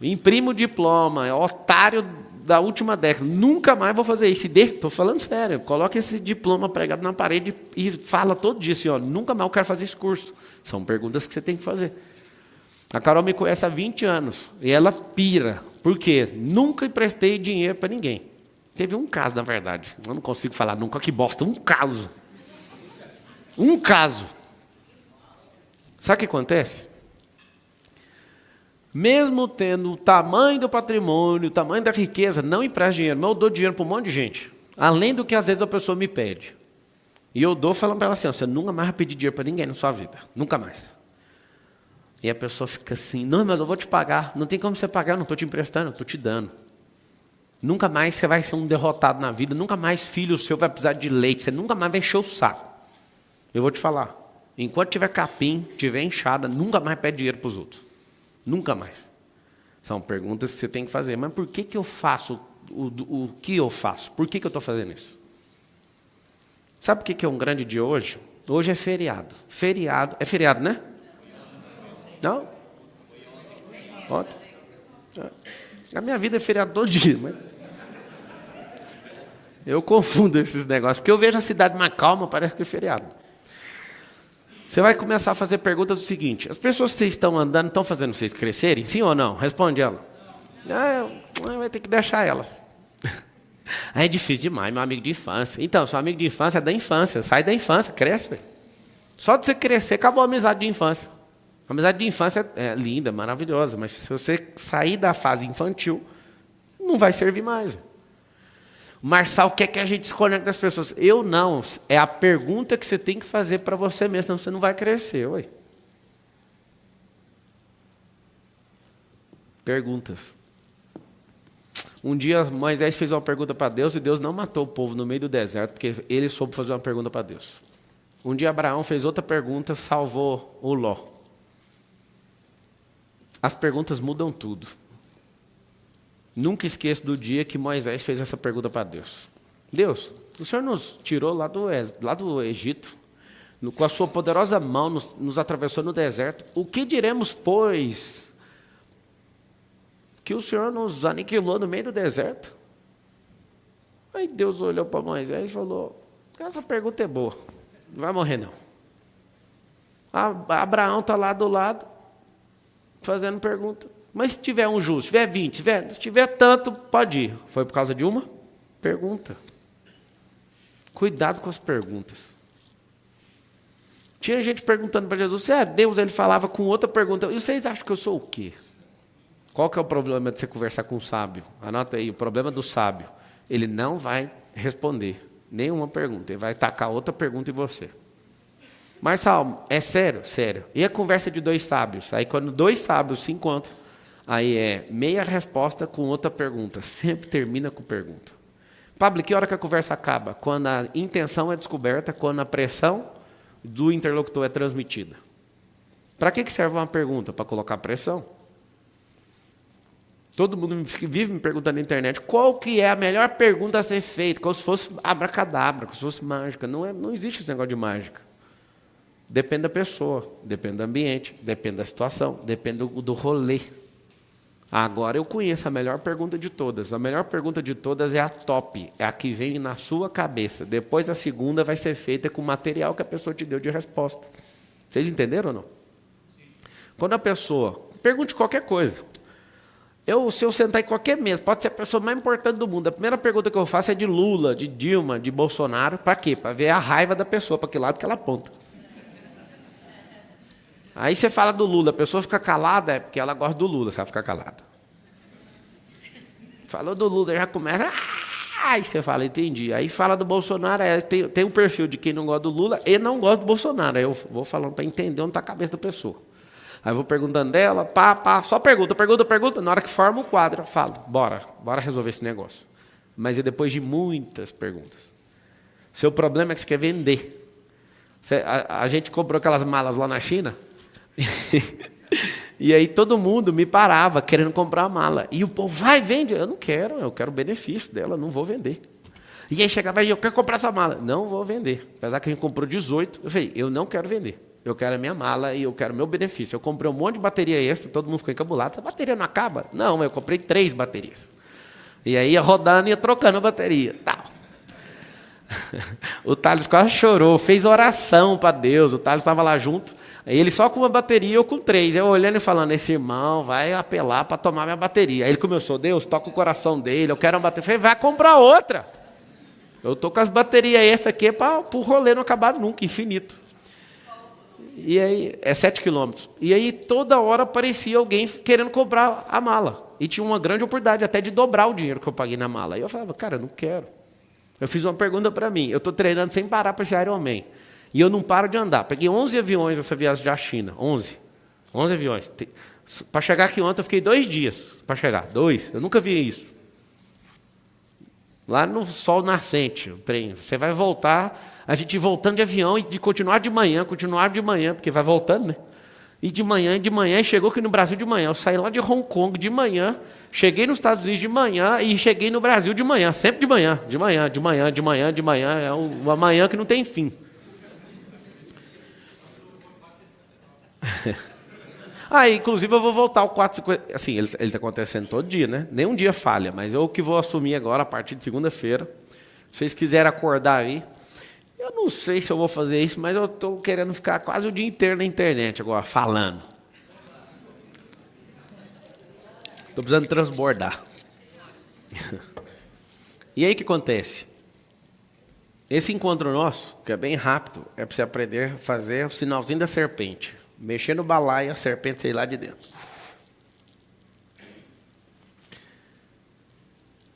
Imprime o diploma, é otário da última década. Nunca mais vou fazer isso. Estou falando sério. Coloque esse diploma pregado na parede e fala todo dia assim, ó, nunca mais eu quero fazer esse curso. São perguntas que você tem que fazer. A Carol me conhece há 20 anos e ela pira. Por quê? Nunca emprestei dinheiro para ninguém. Teve um caso, na verdade. Eu não consigo falar nunca, que bosta. Um caso. Um caso. Sabe o que acontece? Mesmo tendo o tamanho do patrimônio, o tamanho da riqueza, não empresto dinheiro, mas eu dou dinheiro para um monte de gente. Além do que às vezes a pessoa me pede. E eu dou falando para ela assim, ó, você nunca mais vai pedir dinheiro para ninguém na sua vida. Nunca mais. E a pessoa fica assim, não, mas eu vou te pagar. Não tem como você pagar, eu não estou te emprestando, eu estou te dando. Nunca mais você vai ser um derrotado na vida, nunca mais filho seu vai precisar de leite, você nunca mais vai encher o saco. Eu vou te falar, enquanto tiver capim, tiver enxada, nunca mais pede dinheiro para os outros. Nunca mais. São perguntas que você tem que fazer. Mas por que eu faço o que eu faço? Por que eu estou fazendo isso? Sabe o que é um grande dia hoje? Hoje é feriado. Feriado. É feriado, né? Não? Ontem? A minha vida é feriado todo dia. Mas eu confundo esses negócios. Porque eu vejo a cidade mais calma, parece que é feriado. Você vai começar a fazer perguntas do seguinte: as pessoas que vocês estão andando estão fazendo vocês crescerem? Sim ou não? Responde ela. Vai ter que deixar elas. É difícil demais, meu amigo de infância. Então, seu amigo de infância é da infância. Sai da infância, cresce. Véio. Só de você crescer, acabou a amizade de infância. A amizade de infância é linda, maravilhosa. Mas se você sair da fase infantil, não vai servir mais. Véio. O Marçal quer que a gente desconecte das pessoas. Eu não. É a pergunta que você tem que fazer para você mesmo, senão você não vai crescer. Ué. Perguntas. Um dia Moisés fez uma pergunta para Deus e Deus não matou o povo no meio do deserto, porque ele soube fazer uma pergunta para Deus. Um dia Abraão fez outra pergunta, salvou o Ló. As perguntas mudam tudo. Nunca esqueço do dia que Moisés fez essa pergunta para Deus. Deus, o Senhor nos tirou lá do Egito, com a sua poderosa mão nos atravessou no deserto. O que diremos, pois, que o Senhor nos aniquilou no meio do deserto? Aí Deus olhou para Moisés e falou, essa pergunta é boa, não vai morrer não. Abraão está lá do lado, fazendo pergunta. Mas se tiver um justo, se tiver 20, se tiver tanto, pode ir. Foi por causa de uma pergunta. Cuidado com as perguntas. Tinha gente perguntando para Jesus, se é Deus, ele falava com outra pergunta. E vocês acham que eu sou o quê? Qual que é o problema de você conversar com um sábio? Anota aí, o problema do sábio. Ele não vai responder nenhuma pergunta. Ele vai tacar outra pergunta em você. Marçal, é sério? Sério. E a conversa de dois sábios? Aí quando dois sábios se encontram, aí é meia resposta com outra pergunta. Sempre termina com pergunta. Pablo, que hora que a conversa acaba? Quando a intenção é descoberta, quando a pressão do interlocutor é transmitida. Para que serve uma pergunta? Para colocar pressão. Todo mundo vive me perguntando na internet qual que é a melhor pergunta a ser feita, como se fosse abracadabra, como se fosse mágica. Não existe esse negócio de mágica. Depende da pessoa, depende do ambiente, depende da situação, depende do rolê. Agora eu conheço a melhor pergunta de todas. A melhor pergunta de todas é a top, é a que vem na sua cabeça. Depois a segunda vai ser feita com o material que a pessoa te deu de resposta. Vocês entenderam ou não? Sim. Quando a pessoa pergunte qualquer coisa, se eu sentar em qualquer mesa, pode ser a pessoa mais importante do mundo, a primeira pergunta que eu faço é de Lula, de Dilma, de Bolsonaro. Para quê? Para ver a raiva da pessoa, para que lado que ela aponta. Aí você fala do Lula, a pessoa fica calada, é porque ela gosta do Lula, você vai ficar calada. Falou do Lula, já começa, aí você fala, entendi. Aí fala do Bolsonaro, tem um perfil de quem não gosta do Lula e não gosta do Bolsonaro. Aí eu vou falando para entender onde está a cabeça da pessoa. Aí eu vou perguntando dela, só pergunta. Na hora que forma o quadro, eu falo, bora resolver esse negócio. Mas é depois de muitas perguntas. Seu problema é que você quer vender. A gente comprou aquelas malas lá na China, e aí todo mundo me parava querendo comprar a mala. E o povo, vai, vende. Eu não quero, eu quero o benefício dela, não vou vender. E aí chegava e eu quero comprar essa mala. Não vou vender. Apesar que a gente comprou 18, eu falei, eu não quero vender. Eu quero a minha mala e eu quero o meu benefício. Eu comprei um monte de bateria extra, todo mundo ficou encabulado. Essa bateria não acaba? Não, eu comprei 3 baterias. E aí ia rodando e ia trocando a bateria. Tal. O Thales quase chorou, fez oração para Deus. O Thales estava lá junto. Ele só com uma bateria, eu com 3. Eu olhando e falando, esse irmão vai apelar para tomar minha bateria. Aí ele começou, Deus, toca o coração dele, eu quero uma bateria. Eu falei, vai comprar outra. Eu estou com as baterias, essa aqui é para o rolê não acabar nunca, infinito. E aí, é 7 quilômetros. E aí toda hora aparecia alguém querendo comprar a mala. E tinha uma grande oportunidade até de dobrar o dinheiro que eu paguei na mala. E eu falava, cara, eu não quero. Eu fiz uma pergunta para mim, eu estou treinando sem parar para esse Ironman. E eu não paro de andar. Peguei 11 aviões nessa viagem da China. 11 aviões. Para chegar aqui ontem, eu fiquei 2 dias para chegar. 2. Eu nunca vi isso. Lá no sol nascente, o trem. Você vai voltar, a gente voltando de avião e de continuar de manhã, porque vai voltando, né? E de manhã, e chegou aqui no Brasil de manhã. Eu saí lá de Hong Kong de manhã, cheguei nos Estados Unidos de manhã e cheguei no Brasil de manhã. Sempre de manhã. É uma manhã que não tem fim. Inclusive eu vou voltar ao 450. Assim, ele está acontecendo todo dia, né? Nem um dia falha, mas eu que vou assumir agora a partir de segunda-feira. Se vocês quiserem acordar aí, eu não sei se eu vou fazer isso, mas eu estou querendo ficar quase o dia inteiro na internet agora, falando. Estou precisando transbordar. E aí o que acontece? Esse encontro nosso, que é bem rápido, é para você aprender a fazer o sinalzinho da serpente. Mexer no balaio, a serpente sair lá de dentro.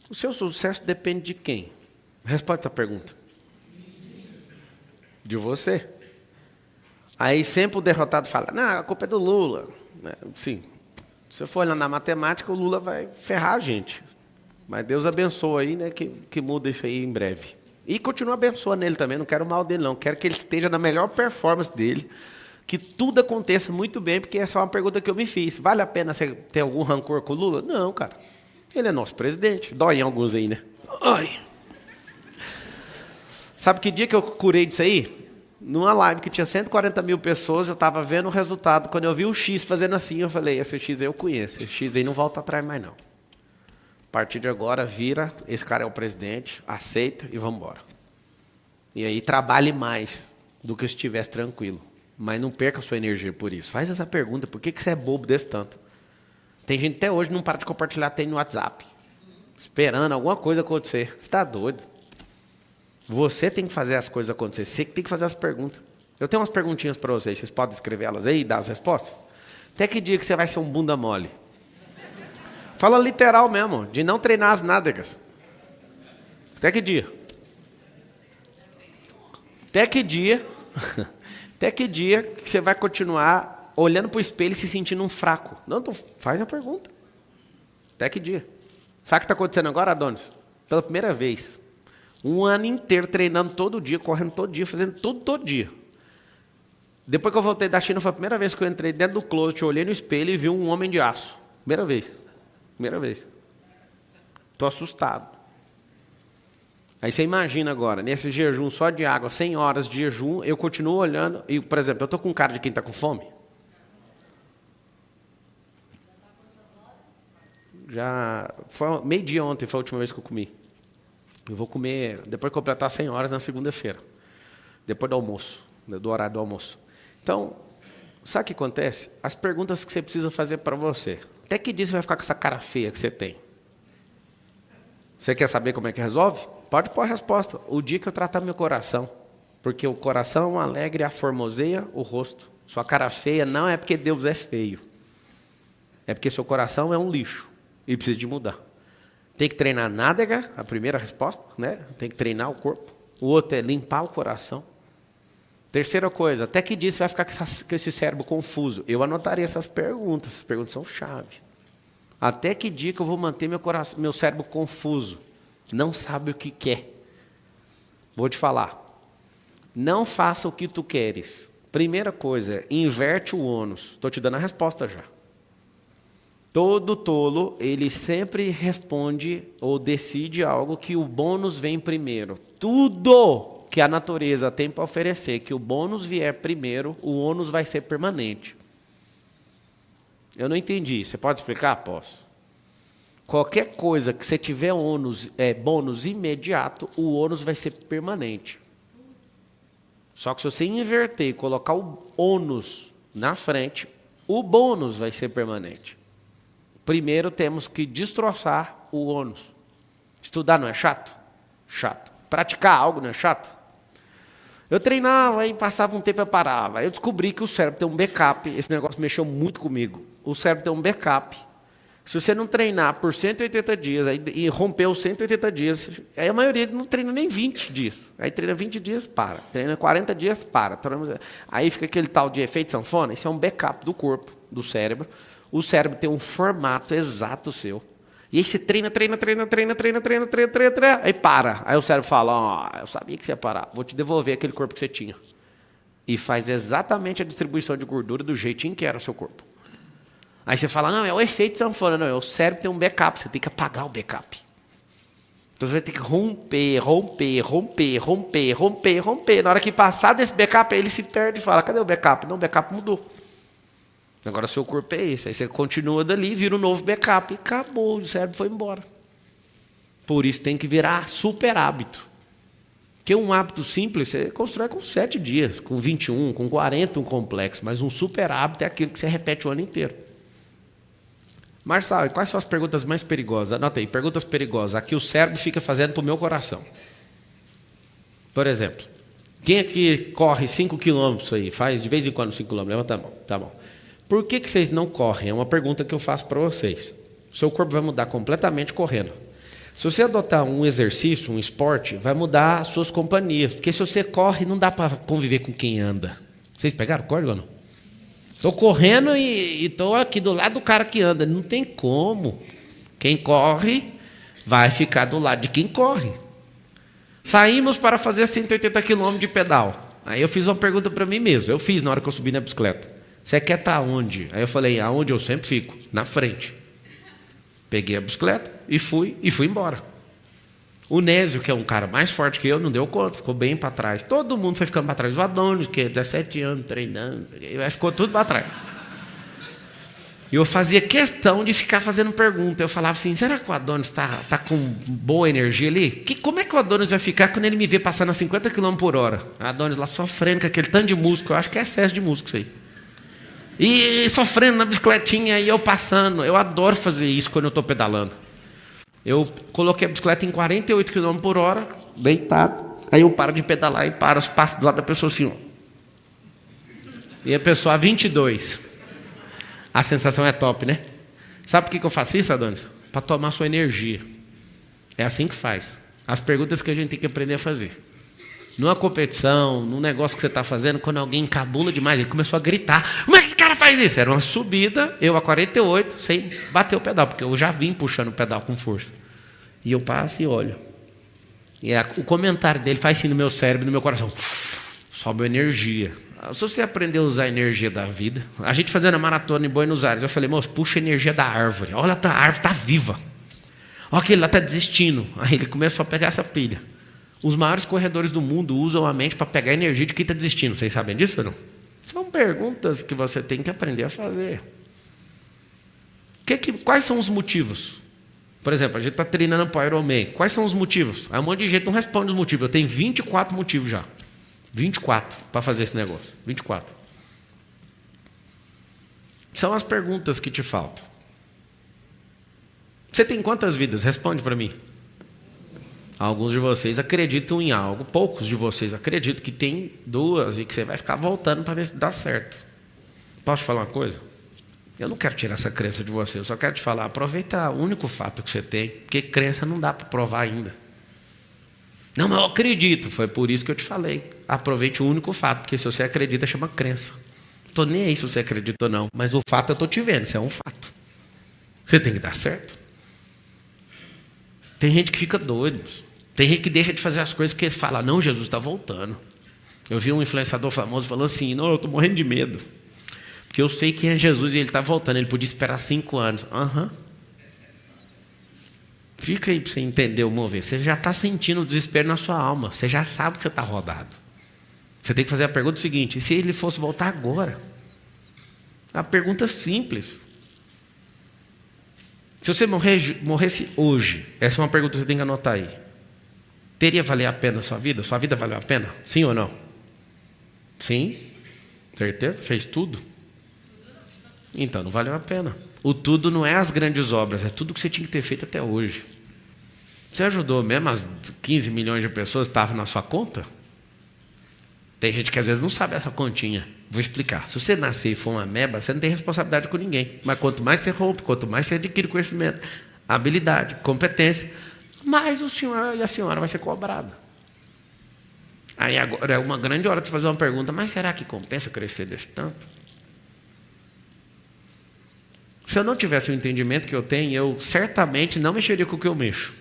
O seu sucesso depende de quem? Responde essa pergunta. De você. Aí sempre o derrotado fala, não, a culpa é do Lula. Sim, se você for olhar na matemática, o Lula vai ferrar a gente. Mas Deus abençoa aí, né, que muda isso aí em breve. E continua abençoando ele também, não quero mal dele não. Quero que ele esteja na melhor performance dele. Que tudo aconteça muito bem, porque essa é uma pergunta que eu me fiz. Vale a pena você ter algum rancor com o Lula? Não, cara. Ele é nosso presidente. Dói em alguns aí, né? Ai. Sabe que dia que eu curei disso aí? Numa live que tinha 140 mil pessoas, eu estava vendo o resultado. Quando eu vi o X fazendo assim, eu falei, esse X aí eu conheço. Esse X aí não volta atrás mais, não. A partir de agora, vira, esse cara é o presidente, aceita e vamos embora. E aí trabalhe mais do que se estivesse tranquilo. Mas não perca a sua energia por isso. Faz essa pergunta, por que você é bobo desse tanto? Tem gente até hoje que não para de compartilhar, tem no WhatsApp. Esperando alguma coisa acontecer. Você está doido. Você tem que fazer as coisas acontecer. Você que tem que fazer as perguntas. Eu tenho umas perguntinhas para vocês. Vocês podem escrever elas aí e dar as respostas? Até que dia que você vai ser um bunda mole? Fala literal mesmo, de não treinar as nádegas. Até que dia? Até que dia... Até que dia que você vai continuar olhando para o espelho e se sentindo um fraco? Não, então faz a pergunta. Até que dia? Sabe o que está acontecendo agora, Adonis? Pela primeira vez. 1 ano inteiro treinando todo dia, correndo todo dia, fazendo tudo todo dia. Depois que eu voltei da China, foi a primeira vez que eu entrei dentro do closet, olhei no espelho e vi um homem de aço. Primeira vez. Primeira vez. Estou assustado. Aí você imagina agora, nesse jejum só de água, 100 horas de jejum, eu continuo olhando, e, por exemplo, eu estou com cara de quem está com fome? Já foi meio-dia ontem, foi a última vez que eu comi. Eu vou comer, depois que eu completar 100 horas na segunda-feira, depois do almoço, do horário do almoço. Então, sabe o que acontece? As perguntas que você precisa fazer para você. Até que dia você vai ficar com essa cara feia que você tem? Você quer saber como é que resolve? Pode pôr a resposta. O dia que eu tratar meu coração. Porque o coração alegre aformoseia o rosto. Sua cara feia não é porque Deus é feio. É porque seu coração é um lixo. E precisa de mudar. Tem que treinar a nádega, a primeira resposta, né? Tem que treinar o corpo. O outro é limpar o coração. Terceira coisa, até que dia você vai ficar com esse cérebro confuso? Eu anotaria essas perguntas são chave. Até que dia que eu vou manter meu cérebro confuso? Não sabe o que quer. Vou te falar. Não faça o que tu queres. Primeira coisa, inverte o ônus. Estou te dando a resposta já. Todo tolo, ele sempre responde ou decide algo que o bônus vem primeiro. Tudo que a natureza tem para oferecer, que o bônus vier primeiro, o ônus vai ser permanente. Eu não entendi. Você pode explicar? Posso. Qualquer coisa que você tiver bônus imediato, o ônus vai ser permanente. Só que se você inverter e colocar o ônus na frente, o bônus vai ser permanente. Primeiro temos que destroçar o ônus. Estudar não é chato? Chato. Praticar algo não é chato? Eu treinava e passava um tempo e eu parava. Aí eu descobri que o cérebro tem um backup. Esse negócio mexeu muito comigo. O cérebro tem um backup. Se você não treinar por 180 dias e romper os 180 dias, aí a maioria não treina nem 20 dias. Aí treina 20 dias, para. Treina 40 dias, para. Aí fica aquele tal de efeito sanfona. Isso é um backup do corpo, do cérebro. O cérebro tem um formato exato seu. E aí você treina. Aí para. Aí o cérebro fala, eu sabia que você ia parar. Vou te devolver aquele corpo que você tinha. E faz exatamente a distribuição de gordura do jeitinho que era o seu corpo. Aí você fala, não, é o efeito sanfona. Não, é o cérebro tem um backup, você tem que apagar o backup. Então você vai ter que romper. Na hora que passar desse backup, aí ele se perde e fala, cadê o backup? Não, o backup mudou. Agora seu corpo é esse. Aí você continua dali, vira um novo backup. E acabou, o cérebro foi embora. Por isso tem que virar super hábito. Porque um hábito simples você constrói com 7 dias, com 21, com 40 um complexo. Mas um super hábito é aquilo que você repete o ano inteiro. Marçal, quais são as perguntas mais perigosas? Anota aí, perguntas perigosas. Aqui o cérebro fica fazendo para o meu coração. Por exemplo, quem aqui corre 5 quilômetros aí? Faz de vez em quando 5 quilômetros? Levanta a mão. Tá bom. Por que vocês não correm? É uma pergunta que eu faço para vocês. O seu corpo vai mudar completamente correndo. Se você adotar um exercício, um esporte, vai mudar as suas companhias. Porque se você corre, não dá para conviver com quem anda. Vocês pegaram o código ou não? Estou correndo e estou aqui do lado do cara que anda. Não tem como. Quem corre vai ficar do lado de quem corre. Saímos para fazer 180 km de pedal. Aí eu fiz uma pergunta para mim mesmo. Eu fiz na hora que eu subi na bicicleta. Você quer estar onde? Aí eu falei, aonde eu sempre fico? Na frente. Peguei a bicicleta e fui embora. O Nésio, que é um cara mais forte que eu, não deu conta, ficou bem para trás. Todo mundo foi ficando para trás. O Adonis, que é 17 anos treinando, ficou tudo para trás. E eu fazia questão de ficar fazendo pergunta. Eu falava assim, será que o Adonis está com boa energia ali? Como é que o Adonis vai ficar quando ele me vê passando a 50 km por hora? O Adonis lá sofrendo com aquele tanto de músculo. Eu acho que é excesso de músculo isso aí. E sofrendo na bicicletinha e eu passando. Eu adoro fazer isso quando eu estou pedalando. Eu coloquei a bicicleta em 48 km por hora, deitado. Aí eu paro de pedalar e passo do lado da pessoa assim. Ó. E a pessoa a 22. A sensação é top, né? Sabe por que eu faço isso, Adonis? Para tomar sua energia. É assim que faz. As perguntas que a gente tem que aprender a fazer. Numa competição, num negócio que você está fazendo, quando alguém encabula demais, ele começou a gritar, como é que esse cara faz isso? Era uma subida, eu a 48, sem bater o pedal, porque eu já vim puxando o pedal com força. E eu passo e olho. E o comentário dele faz assim no meu cérebro, no meu coração, sobe energia. Se você aprender a usar a energia da vida, a gente fazendo a maratona em Buenos Aires, eu falei, moço, puxa a energia da árvore, olha, a árvore está viva. Olha que ele lá está desistindo. Aí ele começou a pegar essa pilha. Os maiores corredores do mundo usam a mente para pegar a energia de quem está desistindo. Vocês sabem disso ou não? São perguntas que você tem que aprender a fazer. Quais são os motivos? Por exemplo, a gente está treinando para o Ironman. Quais são os motivos? Aí um monte de gente não responde os motivos. Eu tenho 24 motivos já. 24 para fazer esse negócio. 24. São as perguntas que te faltam. Você tem quantas vidas? Responde para mim. Alguns de vocês acreditam em algo, poucos de vocês acreditam que tem 2 e que você vai ficar voltando para ver se dá certo. Posso te falar uma coisa? Eu não quero tirar essa crença de você, eu só quero te falar, aproveita o único fato que você tem, porque crença não dá para provar ainda. Não, mas eu acredito, foi por isso que eu te falei. Aproveite o único fato, porque se você acredita, chama crença. Não estou nem aí se você acredita ou não, mas o fato eu estou te vendo, isso é um fato. Você tem que dar certo. Tem gente que fica doido. Tem gente que deixa de fazer as coisas porque fala, não, Jesus está voltando. Eu vi um influenciador famoso falando assim, não, eu estou morrendo de medo. Porque eu sei quem é Jesus e ele está voltando. Ele podia esperar 5 anos. Fica aí para você entender o mover. Você já está sentindo o desespero na sua alma. Você já sabe que você está rodado. Você tem que fazer a pergunta seguinte, e se ele fosse voltar agora? A pergunta simples. Se você morresse hoje, essa é uma pergunta que você tem que anotar aí. Teria valido a pena a sua vida? Sua vida valeu a pena? Sim ou não? Sim? Certeza? Fez tudo? Então não valeu a pena. O tudo não é as grandes obras, é tudo que você tinha que ter feito até hoje. Você ajudou mesmo as 15 milhões de pessoas que estavam na sua conta? Tem gente que às vezes não sabe essa continha. Vou explicar. Se você nascer e for uma ameba, você não tem responsabilidade com ninguém. Mas quanto mais você rompe, quanto mais você adquire conhecimento, habilidade, competência, mais o senhor e a senhora vai ser cobrado. Aí agora é uma grande hora de você fazer uma pergunta, mas será que compensa crescer desse tanto? Se eu não tivesse o entendimento que eu tenho, eu certamente não mexeria com o que eu mexo.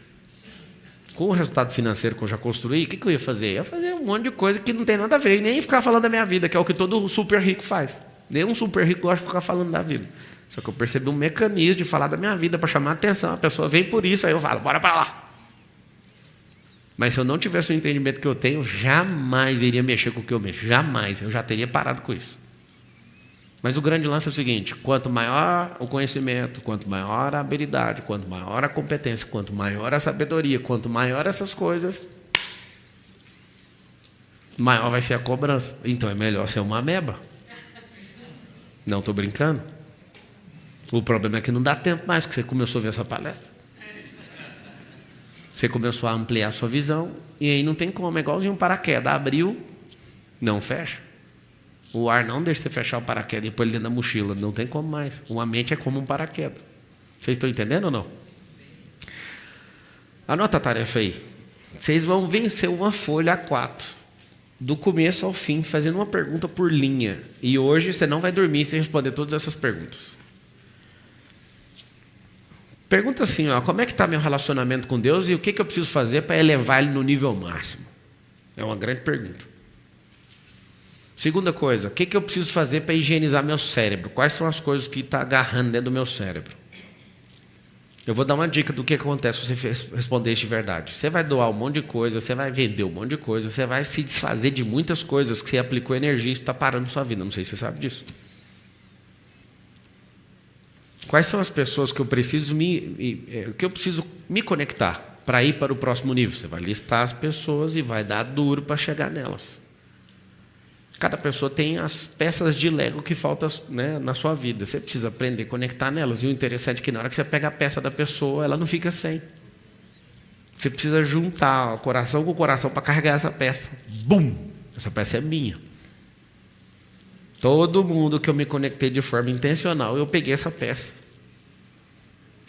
Com o resultado financeiro que eu já construí, o que eu ia fazer? Eu ia fazer um monte de coisa que não tem nada a ver, e nem ia ficar falando da minha vida, que é o que todo super rico faz. Nenhum super rico gosta de ficar falando da vida. Só que eu percebi um mecanismo de falar da minha vida para chamar a atenção. A pessoa vem por isso, aí eu falo, bora para lá. Mas se eu não tivesse o entendimento que eu tenho, jamais iria mexer com o que eu mexo. Jamais. Eu já teria parado com isso. Mas o grande lance é o seguinte: quanto maior o conhecimento, quanto maior a habilidade, quanto maior a competência, quanto maior a sabedoria, quanto maior essas coisas, maior vai ser a cobrança. Então é melhor ser uma ameba. Não estou brincando. O problema é que não dá tempo mais, que você começou a ver essa palestra. Você começou a ampliar a sua visão, e aí não tem como, é igualzinho um paraquedas. Abriu, não fecha. O ar não deixa você fechar o paraquedas e pôr ele dentro da mochila. Não tem como mais. Uma mente é como um paraquedas. Vocês estão entendendo ou não? Anota a tarefa aí. Vocês vão vencer uma folha A4, do começo ao fim, fazendo uma pergunta por linha. E hoje você não vai dormir sem responder todas essas perguntas. Pergunta assim, ó, como é que está meu relacionamento com Deus e o que eu preciso fazer para elevar ele no nível máximo? É uma grande pergunta. Segunda coisa, o que eu preciso fazer para higienizar meu cérebro? Quais são as coisas que estão agarrando dentro do meu cérebro? Eu vou dar uma dica do que acontece se você responder isso de verdade. Você vai doar um monte de coisa, você vai vender um monte de coisa, você vai se desfazer de muitas coisas que você aplicou energia e isso está parando sua vida. Não sei se você sabe disso. Quais são as pessoas que eu preciso me conectar para ir para o próximo nível? Você vai listar as pessoas e vai dar duro para chegar nelas. Cada pessoa tem as peças de Lego que faltam, né, na sua vida. Você precisa aprender a conectar nelas. E o interessante é que na hora que você pega a peça da pessoa, ela não fica sem. Você precisa juntar o coração com o coração para carregar essa peça. Bum! Essa peça é minha. Todo mundo que eu me conectei de forma intencional, eu peguei essa peça.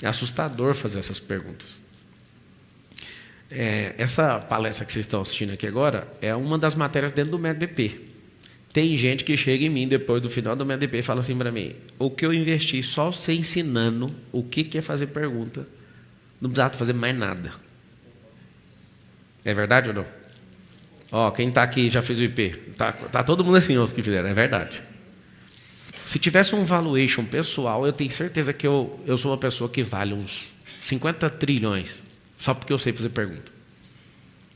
É assustador fazer essas perguntas. Essa palestra que vocês estão assistindo aqui agora é uma das matérias dentro do MEDP. Tem gente que chega em mim depois do final do MEDP e fala assim para mim: o que eu investi só você ensinando o que é fazer pergunta, não precisava fazer mais nada. É verdade ou não? Ó, quem está aqui já fez o IP? Tá todo mundo assim, os que fizeram, é verdade. Se tivesse um valuation pessoal, eu tenho certeza que eu sou uma pessoa que vale uns 50 trilhões, só porque eu sei fazer pergunta.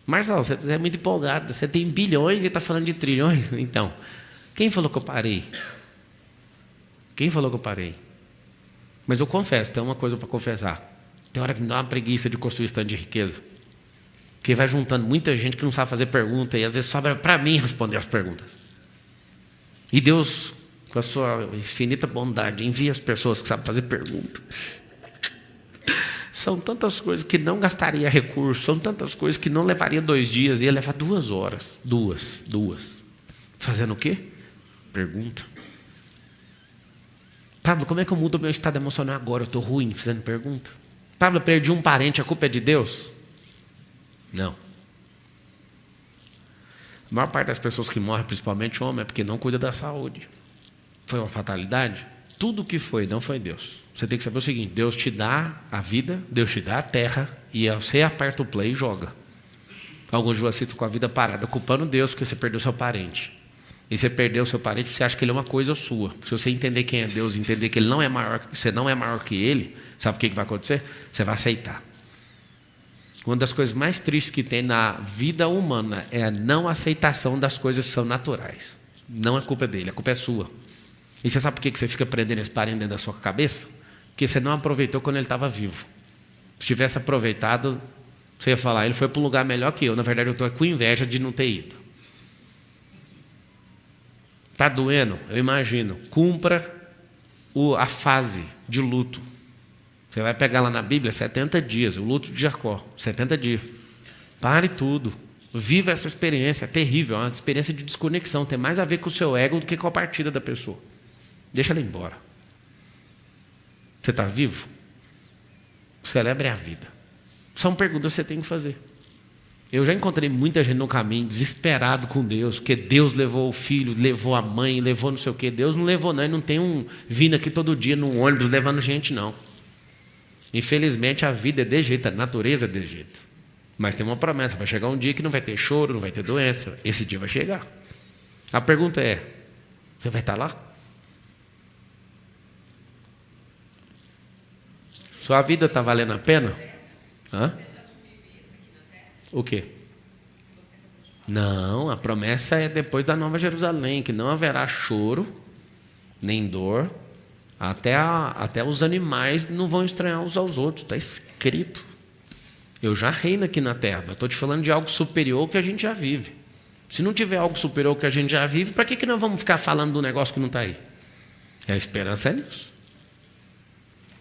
Marcelo, você é muito empolgado, você tem bilhões e está falando de trilhões? Então, quem falou que eu parei? Quem falou que eu parei? Mas eu confesso, tem uma coisa para confessar. Tem hora que me dá uma preguiça de construir estande de riqueza. Porque vai juntando muita gente que não sabe fazer pergunta e às vezes sobra para mim responder as perguntas. E Deus, com a sua infinita bondade, envia as pessoas que sabem fazer pergunta. São tantas coisas que não gastaria recurso, são tantas coisas que não levaria 2 dias, ia levar 2 horas. Duas. Fazendo o quê? Pergunta. Pablo, como é que eu mudo o meu estado emocional agora? Eu estou ruim, fazendo pergunta. Pablo, eu perdi um parente, a culpa é de Deus? Não. A maior parte das pessoas que morrem, principalmente homem, é porque não cuida da saúde. Foi uma fatalidade? Tudo que foi, não foi Deus. Você tem que saber o seguinte: Deus te dá a vida, Deus te dá a terra, e você aperta o play e joga. Alguns de vocês estão com a vida parada, culpando Deus porque você perdeu seu parente. E você perdeu seu parente, você acha que ele é uma coisa sua. Se você entender quem é Deus, entender que ele não é maior, você não é maior que ele, sabe o que vai acontecer? Você vai aceitar. Uma das coisas mais tristes que tem na vida humana é a não aceitação das coisas que são naturais. Não é culpa dele, a culpa é sua. E você sabe por que você fica prendendo esse parente dentro da sua cabeça? Porque você não aproveitou quando ele estava vivo. Se tivesse aproveitado, você ia falar, ele foi para um lugar melhor que eu. Na verdade, eu estou com inveja de não ter ido. Está doendo? Eu imagino. Cumpra a fase de luto. Você vai pegar lá na Bíblia 70 dias, o luto de Jacó, 70 dias. Pare tudo. Viva essa experiência, é terrível, é uma experiência de desconexão, tem mais a ver com o seu ego do que com a partida da pessoa. Deixa ela embora. Você está vivo? Celebre a vida. São perguntas que você tem que fazer. Eu já encontrei muita gente no caminho, desesperado com Deus, porque Deus levou o filho, levou a mãe, levou não sei o quê. Deus não levou não, e não tem vindo aqui todo dia no ônibus levando gente não. Infelizmente a vida é de jeito, a natureza é de jeito. Mas tem uma promessa, vai chegar um dia que não vai ter choro, não vai ter doença. Esse dia vai chegar. A pergunta é, você vai estar lá? Sua vida está valendo a pena? Hã? O quê? Não, a promessa é depois da Nova Jerusalém, que não haverá choro, nem dor, até os animais não vão estranhar uns aos outros, está escrito. Eu já reino aqui na terra, mas estou te falando de algo superior que a gente já vive. Se não tiver algo superior que a gente já vive, para que nós vamos ficar falando do negócio que não está aí? A esperança é nisso.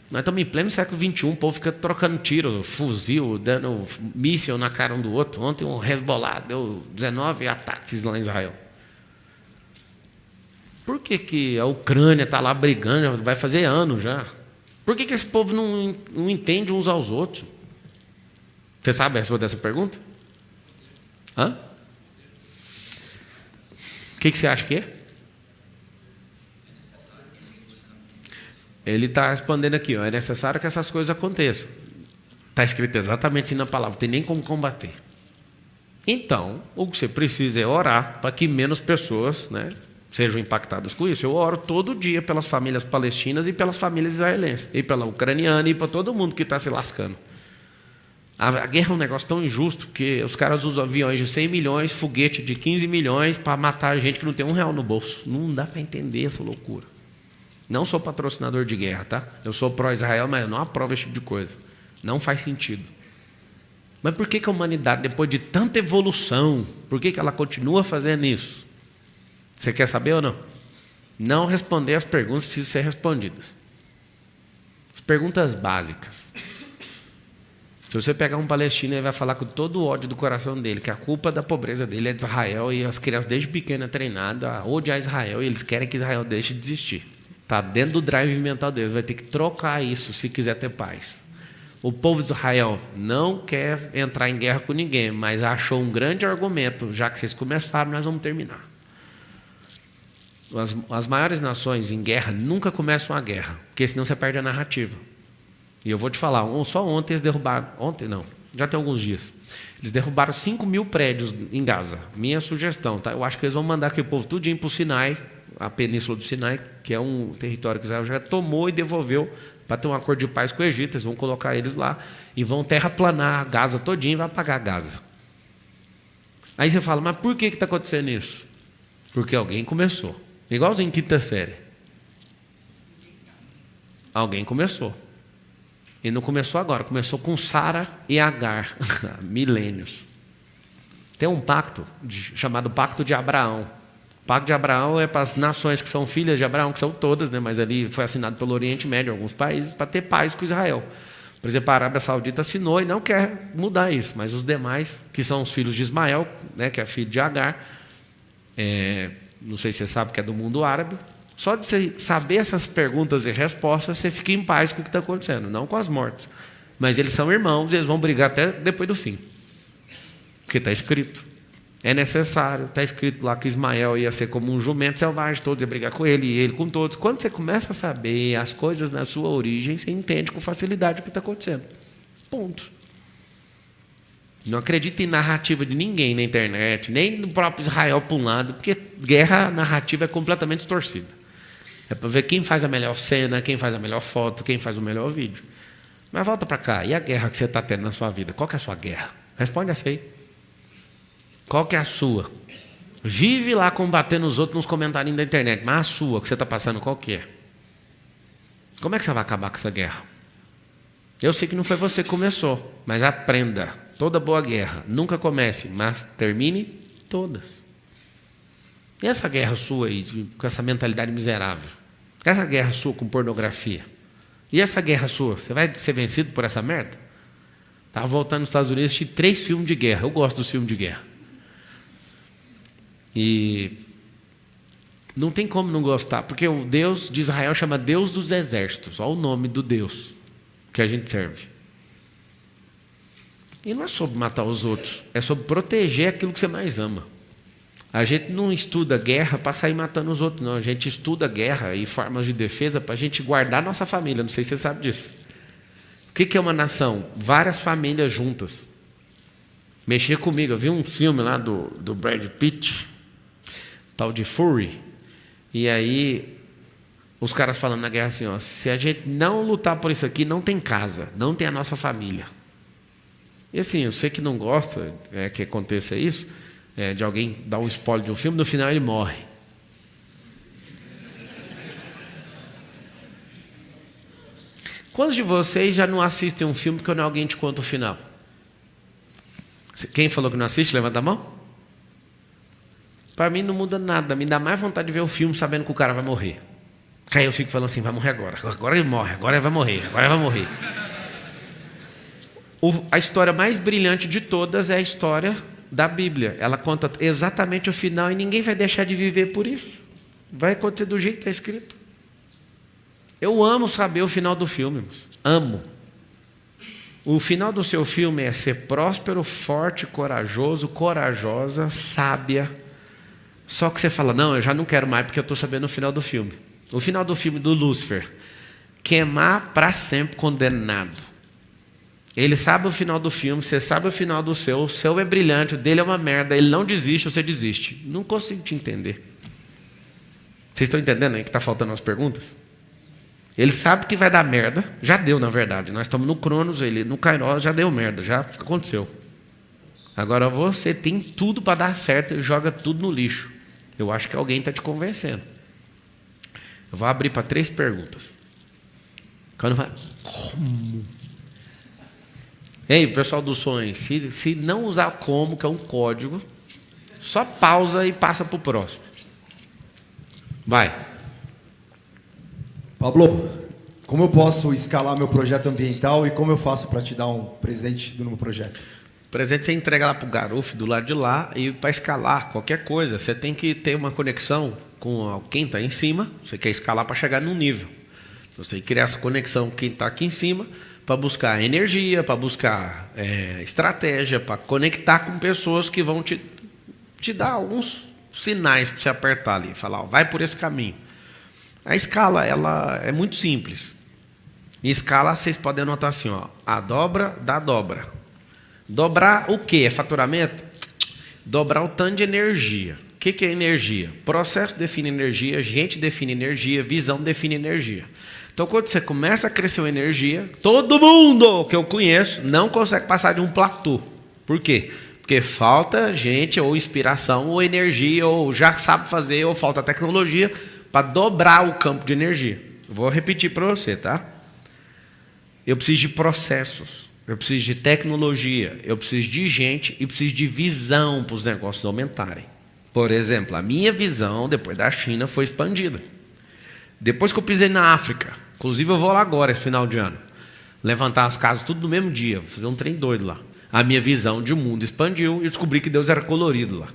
Nós estamos em pleno século XXI, o povo fica trocando tiro, fuzil, dando míssil na cara um do outro. Ontem um Hezbollah deu 19 ataques lá em Israel. Por que a Ucrânia está lá brigando, vai fazer anos já? Por que esse povo não entende uns aos outros? Você sabe a resposta dessa pergunta? Hã? O que você acha que é? Ele está respondendo aqui, ó, é necessário que essas coisas aconteçam. Está escrito exatamente assim na palavra, não tem nem como combater. Então, o que você precisa é orar para que menos pessoas, né, sejam impactadas com isso. Eu oro todo dia pelas famílias palestinas e pelas famílias israelenses, e pela ucraniana e para todo mundo que está se lascando. A guerra é um negócio tão injusto, porque os caras usam aviões de 100 milhões, foguete de 15 milhões para matar gente que não tem R$1 no bolso. Não dá para entender essa loucura. Não sou patrocinador de guerra, tá? Eu sou pró-Israel, mas eu não aprovo esse tipo de coisa. Não faz sentido. Mas por que a humanidade, depois de tanta evolução, por que ela continua fazendo isso? Você quer saber ou não? Não responder as perguntas precisam ser respondidas. As perguntas básicas. Se você pegar um palestino, ele vai falar com todo o ódio do coração dele, que a culpa da pobreza dele é de Israel, e as crianças desde pequena treinadas a odiar Israel, e eles querem que Israel deixe de existir. Está dentro do drive mental deles, vai ter que trocar isso se quiser ter paz. O povo de Israel não quer entrar em guerra com ninguém, mas achou um grande argumento, já que vocês começaram, nós vamos terminar. As maiores nações em guerra nunca começam a guerra, porque senão você perde a narrativa. E eu vou te falar, só ontem eles derrubaram, ontem não, já tem alguns dias, eles derrubaram 5.000 prédios em Gaza. Minha sugestão, tá? Eu acho que eles vão mandar aquele povo tudinho para o Sinai, a península do Sinai, que é um território que Israel já tomou e devolveu para ter um acordo de paz com o Egito. Eles vão colocar eles lá e vão terraplanar Gaza todinho e vai apagar Gaza. Aí você fala, mas por que está acontecendo isso? Porque alguém começou. Igualzinho em quinta série. Alguém começou. E não começou agora, começou com Sara e Agar, milênios. Tem um pacto chamado Pacto de Abraão. O Pacto de Abraão é para as nações que são filhas de Abraão, que são todas, né? Mas ali foi assinado pelo Oriente Médio, alguns países, para ter paz com Israel. Por exemplo, a Arábia Saudita assinou e não quer mudar isso, mas os demais, que são os filhos de Ismael, né, que é filho de Agar, não sei se você sabe que é do mundo árabe, só de você saber essas perguntas e respostas, você fica em paz com o que está acontecendo, não com as mortes. Mas eles são irmãos e eles vão brigar até depois do fim. Porque está escrito. É necessário, está escrito lá que Ismael ia ser como um jumento selvagem, todos iam brigar com ele e ele com todos. Quando você começa a saber as coisas na sua origem, você entende com facilidade o que está acontecendo. Ponto. Não acredita em narrativa de ninguém na internet, nem no próprio Israel para um lado, porque guerra narrativa é completamente distorcida. É para ver quem faz a melhor cena, quem faz a melhor foto, quem faz o melhor vídeo. Mas volta para cá, e a guerra que você está tendo na sua vida? Qual que é a sua guerra? Responde essa aí. Qual que é a sua? Vive lá combatendo os outros nos comentários da internet, mas a sua, que você está passando, qual que é? Como é que você vai acabar com essa guerra? Eu sei que não foi você que começou, mas aprenda. Toda boa guerra, nunca comece, mas termine todas. E essa guerra sua aí, com essa mentalidade miserável? Essa guerra sua com pornografia? E essa guerra sua? Você vai ser vencido por essa merda? Estava voltando nos Estados Unidos, assisti 3 filmes de guerra. Eu gosto dos filmes de guerra. E não tem como não gostar, porque o Deus de Israel chama Deus dos Exércitos. Olha o nome do Deus que a gente serve. E não é sobre matar os outros, é sobre proteger aquilo que você mais ama. A gente não estuda guerra para sair matando os outros, não. A gente estuda guerra e formas de defesa para a gente guardar nossa família. Não sei se você sabe disso. O que é uma nação? Várias famílias juntas. Mexia comigo. Eu vi um filme lá do Brad Pitt, tal de Fury. E aí, os caras falando na guerra assim, ó, se a gente não lutar por isso aqui, não tem casa, não tem a nossa família. E assim, eu sei que não gosta que aconteça isso, de alguém dar um spoiler de um filme, no final ele morre. Quantos de vocês já não assistem um filme quando alguém te conta o final? Quem falou que não assiste, levanta a mão. Para mim não muda nada, me dá mais vontade de ver o filme sabendo que o cara vai morrer. Aí eu fico falando assim, vai morrer agora ele morre, agora ele vai morrer, agora ele vai morrer. A história mais brilhante de todas é a história da Bíblia. Ela conta exatamente o final e ninguém vai deixar de viver por isso. Vai acontecer do jeito que está escrito. Eu amo saber o final do filme, amo. O final do seu filme é ser próspero, forte, corajoso, corajosa, sábia. Só que você fala, não, eu já não quero mais porque eu estou sabendo o final do filme. O final do filme do Lúcifer, queimar para sempre condenado. Ele sabe o final do filme, você sabe o final do seu. O seu é brilhante, o dele é uma merda. Ele não desiste, você desiste. Não consigo te entender. Vocês estão entendendo aí que está faltando as perguntas? Ele sabe que vai dar merda. Já deu, na verdade. Nós estamos no Cronos, ele no Kairos, já deu merda, já aconteceu. Agora você tem tudo para dar certo e joga tudo no lixo. Eu acho que alguém está te convencendo. Eu vou abrir para 3 perguntas. Quando vai... Como? Ei, pessoal do sonho, se não usar como, que é um código, só pausa e passa para o próximo. Vai. Pablo, como eu posso escalar meu projeto ambiental e como eu faço para te dar um presente do meu projeto? O presente você entrega lá para o Garuf do lado de lá, e para escalar qualquer coisa, você tem que ter uma conexão com quem está em cima. Você quer escalar para chegar num nível. Você criar essa conexão com quem está aqui em cima, para buscar energia, para buscar estratégia, para conectar com pessoas que vão te dar alguns sinais para você apertar ali, falar, ó, vai por esse caminho. A escala, ela é muito simples. Em escala, vocês podem anotar assim, ó, a dobra dá dobra. Dobrar o quê? É faturamento? Dobrar o tanto de energia. O que é energia? Processo define energia, gente define energia, visão define energia. Então, quando você começa a crescer a energia, todo mundo que eu conheço não consegue passar de um platô. Por quê? Porque falta gente, ou inspiração, ou energia, ou já sabe fazer, ou falta tecnologia para dobrar o campo de energia. Eu vou repetir para você, tá? Eu preciso de processos, eu preciso de tecnologia, eu preciso de gente e preciso de visão para os negócios aumentarem. Por exemplo, a minha visão, depois da China, foi expandida. Depois que eu pisei na África, inclusive eu vou lá agora, esse final de ano, levantar as casas tudo no mesmo dia, fazer um trem doido lá. A minha visão de mundo expandiu e descobri que Deus era colorido lá.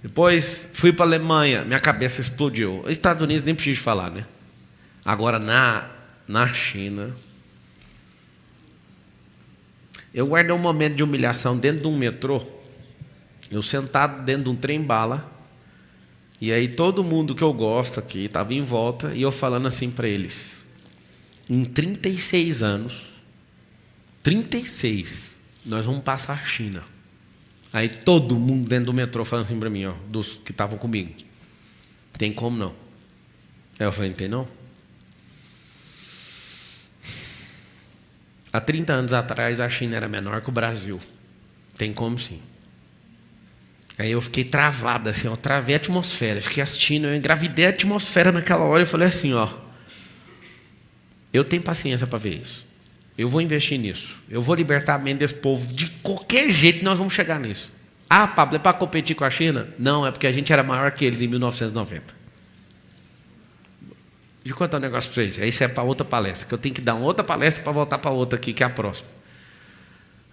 Depois fui para a Alemanha, minha cabeça explodiu. Os Estados Unidos nem preciso falar, né? Agora na China, eu guardei um momento de humilhação dentro de um metrô, eu sentado dentro de um trem-bala, e aí todo mundo que eu gosto aqui estava em volta, e eu falando assim para eles, em 36 anos, 36, nós vamos passar a China. Aí todo mundo dentro do metrô falando assim para mim, ó, dos que estavam comigo, tem como não? Aí eu falei, não tem não? Há 30 anos atrás a China era menor que o Brasil, tem como sim. Aí eu fiquei travado, assim, eu travei a atmosfera, fiquei assistindo, eu engravidei a atmosfera naquela hora, eu falei assim, ó, eu tenho paciência para ver isso, eu vou investir nisso, eu vou libertar a mente desse povo, de qualquer jeito nós vamos chegar nisso. Ah, Pablo, é para competir com a China? Não, é porque a gente era maior que eles em 1990. Deixa eu contar um negócio para vocês, isso é para outra palestra, que eu tenho que dar uma outra palestra para voltar para outra aqui, que é a próxima.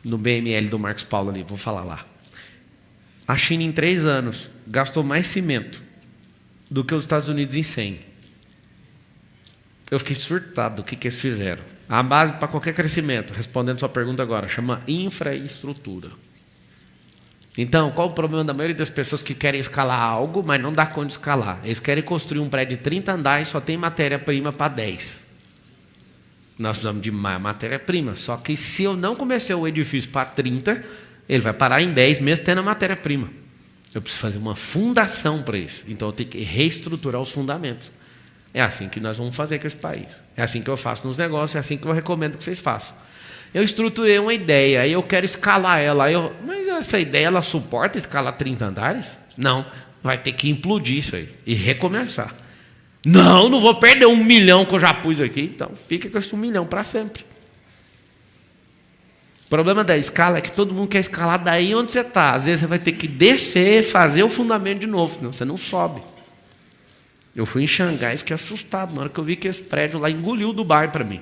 No BML do Marcos Paulo ali, vou falar lá. A China, em 3 anos, gastou mais cimento do que os Estados Unidos em 100. Eu fiquei surtado do que eles fizeram. A base para qualquer crescimento, respondendo sua pergunta agora, chama infraestrutura. Então, qual o problema da maioria das pessoas que querem escalar algo, mas não dá conta de escalar? Eles querem construir um prédio de 30 andares e só tem matéria-prima para 10. Nós precisamos de mais matéria-prima. Só que se eu não comecei o edifício para 30, ele vai parar em 10, mesmo tendo a matéria-prima. Eu preciso fazer uma fundação para isso. Então, eu tenho que reestruturar os fundamentos. É assim que nós vamos fazer com esse país. É assim que eu faço nos negócios, é assim que eu recomendo que vocês façam. Eu estruturei uma ideia, aí eu quero escalar ela. Mas essa ideia, ela suporta escalar 30 andares? Não. Vai ter que implodir isso aí e recomeçar. Não vou perder 1 milhão que eu já pus aqui. Então, fica com esse 1 milhão para sempre. O problema da escala é que todo mundo quer escalar daí onde você está. Às vezes você vai ter que descer, fazer o fundamento de novo, senão você não sobe. Eu fui em Xangai e fiquei assustado na hora que eu vi que esse prédio lá engoliu o Dubai para mim.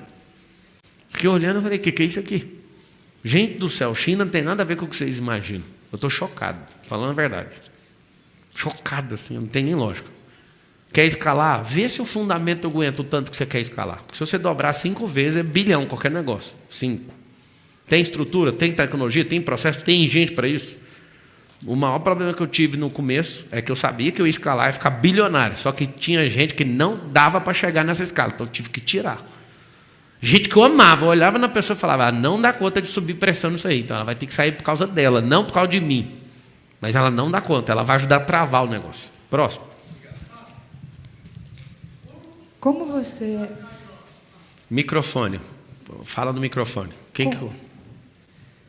Fiquei olhando e falei, o que é isso aqui? Gente do céu, China não tem nada a ver com o que vocês imaginam. Eu estou chocado, falando a verdade. Chocado assim, não tem nem lógica. Quer escalar? Vê se o fundamento aguenta o tanto que você quer escalar. Porque se você dobrar 5 vezes, é bilhão qualquer negócio. 5. Tem estrutura, tem tecnologia, tem processo, tem gente para isso. O maior problema que eu tive no começo é que eu sabia que eu ia escalar e ficar bilionário. Só que tinha gente que não dava para chegar nessa escala. Então eu tive que tirar. Gente que eu amava, eu olhava na pessoa e falava, não dá conta de subir pressão nisso aí. Então ela vai ter que sair por causa dela, não por causa de mim. Mas ela não dá conta, ela vai ajudar a travar o negócio. Próximo. Como você... Microfone. Fala no microfone.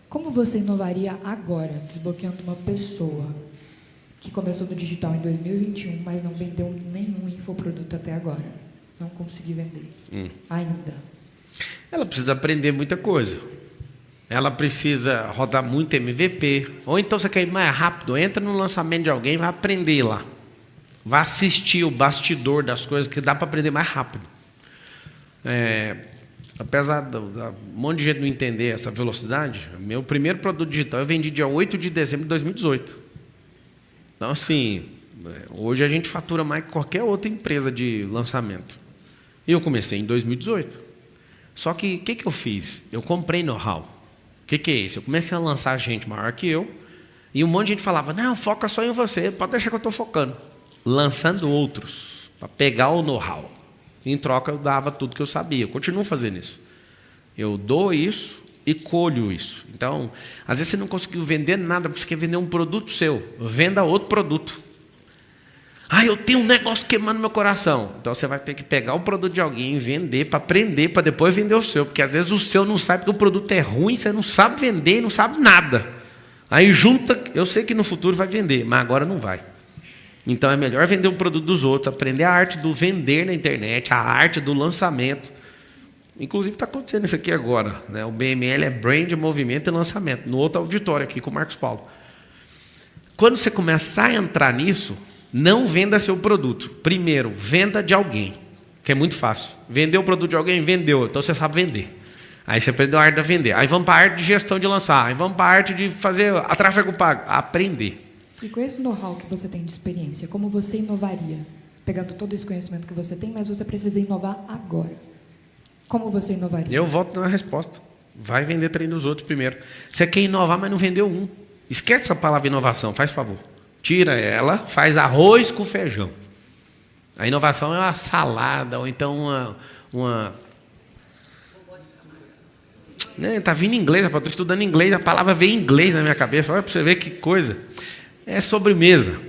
Como você inovaria agora, desbloqueando uma pessoa que começou no digital em 2021, mas não vendeu nenhum infoproduto até agora? Não conseguiu vender. Ainda. Ela precisa aprender muita coisa. Ela precisa rodar muito MVP. Ou então você quer ir mais rápido, entra no lançamento de alguém e vai aprender lá. Vai assistir o bastidor das coisas, que dá para aprender mais rápido. Apesar de um monte de gente não entender essa velocidade, meu primeiro produto digital eu vendi dia 8 de dezembro de 2018. Então, assim, hoje a gente fatura mais que qualquer outra empresa de lançamento. E eu comecei em 2018. Só que o que eu fiz? Eu comprei know-how. O que é isso? Eu comecei a lançar gente maior que eu, e um monte de gente falava, não, foca só em você, pode deixar que eu estou focando. Lançando outros, para pegar o know-how. Em troca, eu dava tudo que eu sabia. Eu continuo fazendo isso. Eu dou isso e colho isso. Então, às vezes você não conseguiu vender nada, porque você quer vender um produto seu. Venda outro produto. Eu tenho um negócio queimando no meu coração. Então, você vai ter que pegar o produto de alguém, vender, para aprender, para depois vender o seu. Porque, às vezes, o seu não sabe que o produto é ruim, você não sabe vender, não sabe nada. Aí, junta, eu sei que no futuro vai vender, mas agora não vai. Então, é melhor vender o produto dos outros, aprender a arte do vender na internet, a arte do lançamento. Inclusive, está acontecendo isso aqui agora. Né? O BML é Brand, Movimento e Lançamento, no outro auditório aqui com o Marcos Paulo. Quando você começar a entrar nisso, não venda seu produto. Primeiro, venda de alguém, que é muito fácil. Vendeu o produto de alguém? Vendeu. Então, você sabe vender. Aí, você aprendeu a arte de vender. Aí, vamos para a arte de gestão de lançar. Aí, vamos para a arte de fazer a tráfego pago. Aprender. E com esse know-how que você tem de experiência, como você inovaria? Pegando todo esse conhecimento que você tem, mas você precisa inovar agora. Como você inovaria? Eu volto na resposta. Vai vender treino dos outros primeiro. Você quer inovar, mas não vendeu um. Esquece essa palavra inovação, faz favor. Tira ela, faz arroz com feijão. A inovação é uma salada, ou então uma... Está vindo em inglês, estou estudando inglês, a palavra veio em inglês na minha cabeça. Olha para você ver que coisa. É sobremesa.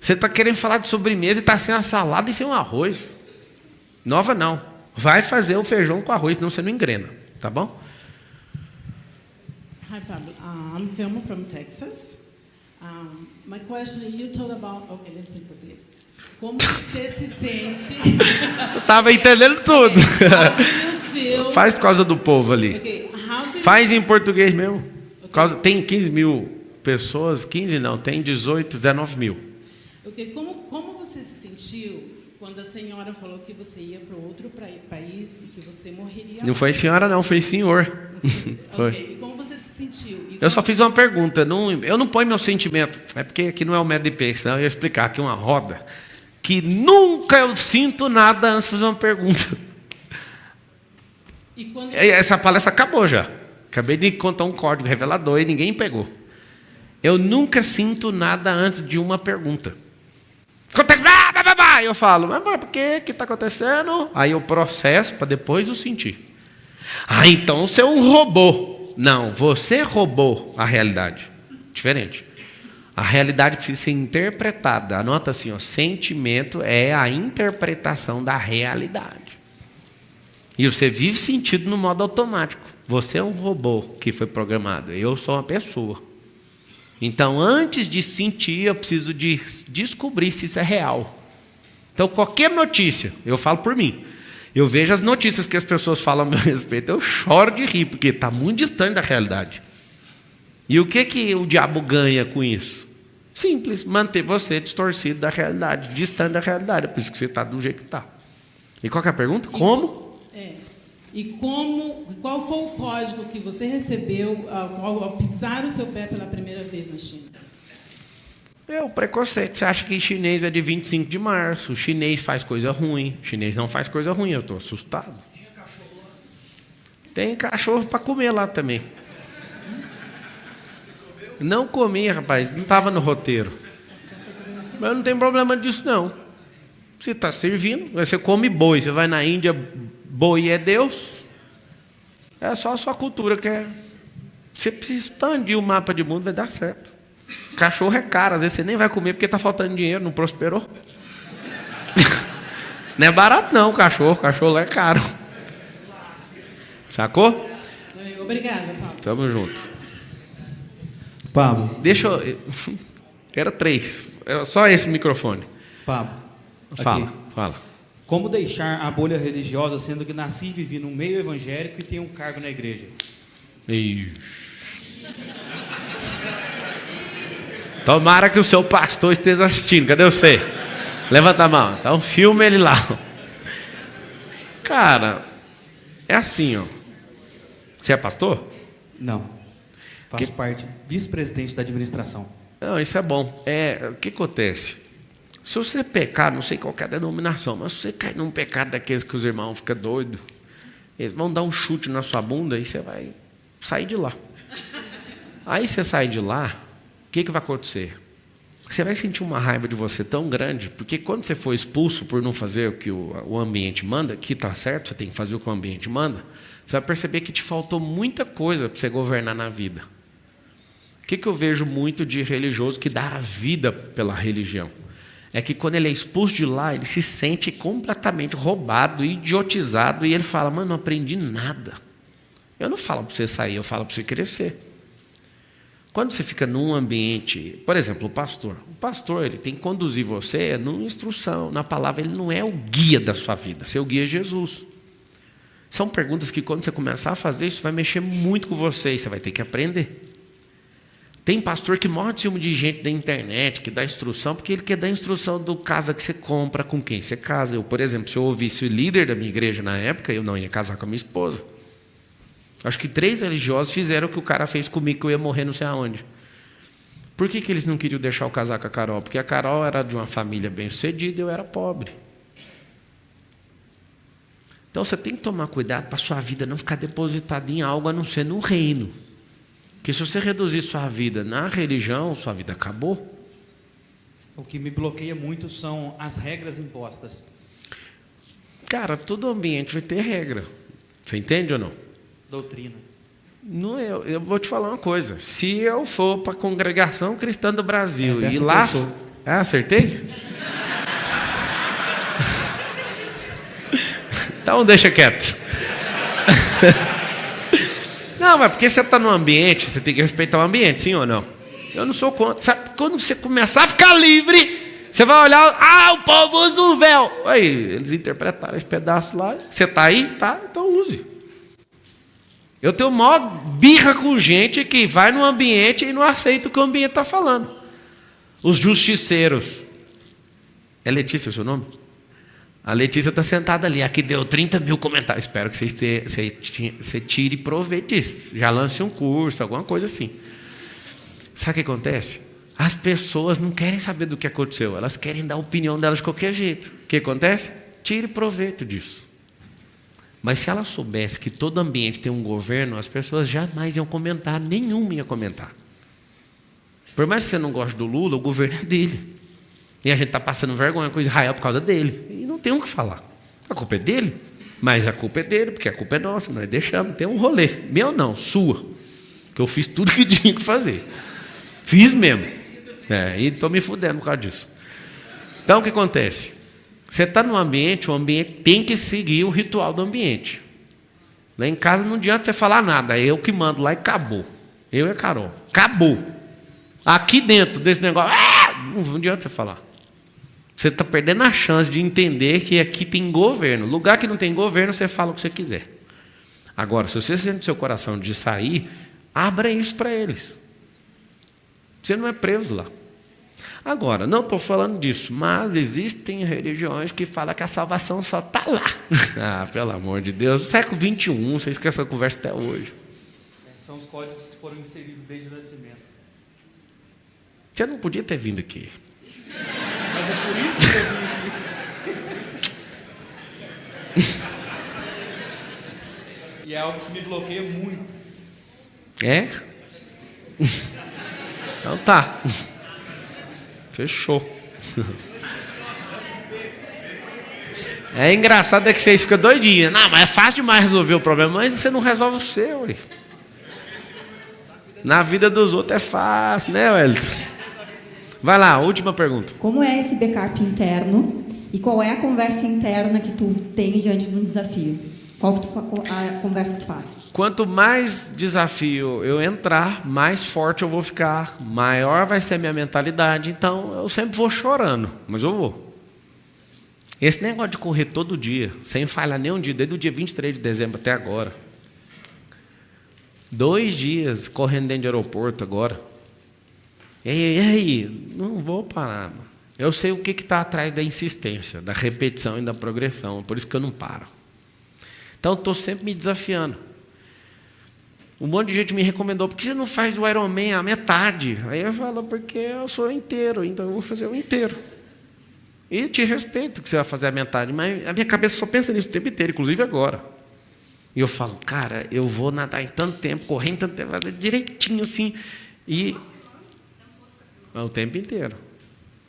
Você está querendo falar de sobremesa e está sem a salada e sem o arroz. Nova não. Vai fazer o feijão com arroz, senão você não engrena. Tá bom? Hi, Pablo. I'm Filmo from Texas. My question, you told about... Okay, let me say em português. Como você se sente... Eu estava entendendo tudo. Feel... Faz por causa do povo ali. Okay, faz em português mesmo. Okay. Tem 15 mil pessoas, 15 não, tem 18, 19 mil. Okay, como você se sentiu quando a senhora falou que você ia para outro país e que você morreria? Não foi senhora não, foi senhor. Foi. Okay. E como você se sentiu? Eu só fiz uma pergunta, eu não ponho meu sentimento, é porque aqui não é o método de peixe, senão eu ia explicar aqui uma roda, que nunca eu sinto nada antes de fazer uma pergunta. Essa palestra acabou já. Acabei de contar um código revelador e ninguém pegou. Eu nunca sinto nada antes de uma pergunta. Eu falo, mas por que está acontecendo? Aí eu processo para depois eu sentir. Então você é um robô. Não, você roubou a realidade. Diferente. A realidade precisa ser interpretada. Anota assim, ó, sentimento é a interpretação da realidade. E você vive sentido no modo automático. Você é um robô que foi programado. Eu sou uma pessoa. Então, antes de sentir, eu preciso de descobrir se isso é real. Então, qualquer notícia, eu falo por mim. Eu vejo as notícias que as pessoas falam a meu respeito, eu choro de rir, porque está muito distante da realidade. E o que o diabo ganha com isso? Simples, manter você distorcido da realidade, distante da realidade. É por isso que você está do jeito que está. E qual que é a pergunta? Como? E qual foi o código que você recebeu ao pisar o seu pé pela primeira vez na China? O preconceito. Você acha que chinês é de 25 de março, o chinês faz coisa ruim. O chinês não faz coisa ruim, eu estou assustado. Tinha cachorro lá? Tem cachorro para comer lá também. Não comi, rapaz, não estava no roteiro. Mas não tem problema disso, não. Você está servindo, você come boi, você vai na Índia, boi é Deus. É só a sua cultura que é. Você precisa expandir o mapa de mundo, vai dar certo. Cachorro é caro, às vezes você nem vai comer porque está faltando dinheiro, não prosperou. Não é barato não, cachorro lá é caro. Sacou? Obrigada, Pablo. Tamo junto. Pablo. Deixa eu... Era 3. Só esse microfone. Pablo. Fala. Como deixar a bolha religiosa, sendo que nasci e vivi no meio evangélico e tenho um cargo na igreja? Tomara que o seu pastor esteja assistindo. Cadê você? Levanta a mão. Então filma ele lá. Cara, é assim, ó. Você é pastor? Não. Faço parte, vice-presidente da administração. Não, isso é bom. O que acontece? Se você pecar, não sei qual é a denominação, mas se você cair num pecado daqueles que os irmãos ficam doidos, eles vão dar um chute na sua bunda e você vai sair de lá. Aí você sai de lá, o que vai acontecer? Você vai sentir uma raiva de você tão grande, porque quando você for expulso por não fazer o que o ambiente manda, que está certo, você tem que fazer o que o ambiente manda, você vai perceber que te faltou muita coisa para você governar na vida. O que eu vejo muito de religioso que dá a vida pela religião? É que quando ele é expulso de lá, ele se sente completamente roubado, idiotizado, e ele fala, mano, não aprendi nada. Eu não falo para você sair, eu falo para você crescer. Quando você fica num ambiente, por exemplo, o pastor ele tem que conduzir você numa instrução, na palavra, ele não é o guia da sua vida, seu guia é Jesus. São perguntas que quando você começar a fazer, isso vai mexer muito com você, e você vai ter que aprender. Tem pastor que morre de ciúme de gente da internet, que dá instrução, porque ele quer dar instrução do casa que você compra, com quem você casa. Eu, por exemplo, se eu ouvisse o líder da minha igreja na época, eu não ia casar com a minha esposa. Acho que 3 religiosos fizeram o que o cara fez comigo, que eu ia morrer não sei aonde. Por que eles não queriam deixar eu casar com a Carol? Porque a Carol era de uma família bem-sucedida e eu era pobre. Então você tem que tomar cuidado para a sua vida não ficar depositada em algo a não ser no reino. Porque se você reduzir sua vida na religião, sua vida acabou. O que me bloqueia muito são as regras impostas. Cara, todo ambiente vai ter regra. Você entende ou não? Doutrina. Não, eu vou te falar uma coisa. Se eu for para a Congregação Cristã do Brasil e lá... acertei? Então deixa quieto. Não, mas porque você está no ambiente, você tem que respeitar o ambiente, sim ou não? Eu não sou contra. Sabe, quando você começar a ficar livre, você vai olhar, o povo usa um véu. Aí, eles interpretaram esse pedaço lá. Você está aí? Tá, então use. Eu tenho maior birra com gente que vai no ambiente e não aceita o que o ambiente está falando. Os justiceiros. É Letícia o seu nome? A Letícia está sentada ali. Aqui deu 30 mil comentários. Espero que você tire proveito disso. Já lance um curso, alguma coisa assim. Sabe o que acontece? As pessoas não querem saber do que aconteceu. Elas querem dar a opinião delas de qualquer jeito. O que acontece? Tire proveito disso. Mas se ela soubesse que todo ambiente tem um governo, as pessoas jamais iam comentar. Nenhuma ia comentar. Por mais que você não goste do Lula, o governo é dele. E a gente está passando vergonha com Israel por causa dele. E não tem o que falar. A culpa é dele. Mas a culpa é dele, porque a culpa é nossa. Nós deixamos. Tem um rolê. Meu não, sua. Que eu fiz tudo que tinha que fazer. Fiz mesmo. E estou me fudendo por causa disso. Então o que acontece? Você está num ambiente, o ambiente tem que seguir o ritual do ambiente. Lá em casa não adianta você falar nada. É eu que mando lá e acabou. Eu e a Carol. Acabou. Aqui dentro desse negócio, não adianta você falar. Você está perdendo a chance de entender que aqui tem governo. Lugar que não tem governo, você fala o que você quiser. Agora, se você sente no seu coração de sair, abra isso para eles. Você não é preso lá. Agora, não estou falando disso, mas existem religiões que falam que a salvação só está lá. Pelo amor de Deus. Século XXI, você esquece essa conversa até hoje. São os códigos que foram inseridos desde o nascimento. Você não podia ter vindo aqui. Mas é por isso que eu vim aqui. E é algo que me bloqueia muito. É? Então tá. Fechou. É engraçado é que vocês ficam doidinhos. Não, mas é fácil demais resolver o problema. Mas você não resolve o seu. Ué. Na vida dos outros é fácil, né, Wellington? Vai lá, última pergunta. Como é esse backup interno e qual é a conversa interna que tu tem diante de um desafio? Qual que a conversa que tu faz? Quanto mais desafio eu entrar, mais forte eu vou ficar, maior vai ser a minha mentalidade. Então, eu sempre vou chorando, mas eu vou. Esse negócio de correr todo dia, sem falhar nenhum dia, desde o dia 23 de dezembro até agora. 2 dias correndo dentro de aeroporto agora. E aí, não vou parar, mano. Eu sei o que está atrás da insistência, da repetição e da progressão, por isso que eu não paro. Então, estou sempre me desafiando. Um monte de gente me recomendou, por que você não faz o Ironman a metade? Aí eu falo, porque eu sou inteiro, então eu vou fazer o inteiro. E te respeito que você vai fazer a metade, mas a minha cabeça só pensa nisso o tempo inteiro, inclusive agora. E eu falo, cara, eu vou nadar em tanto tempo, correr em tanto tempo, fazer direitinho assim, e o tempo inteiro.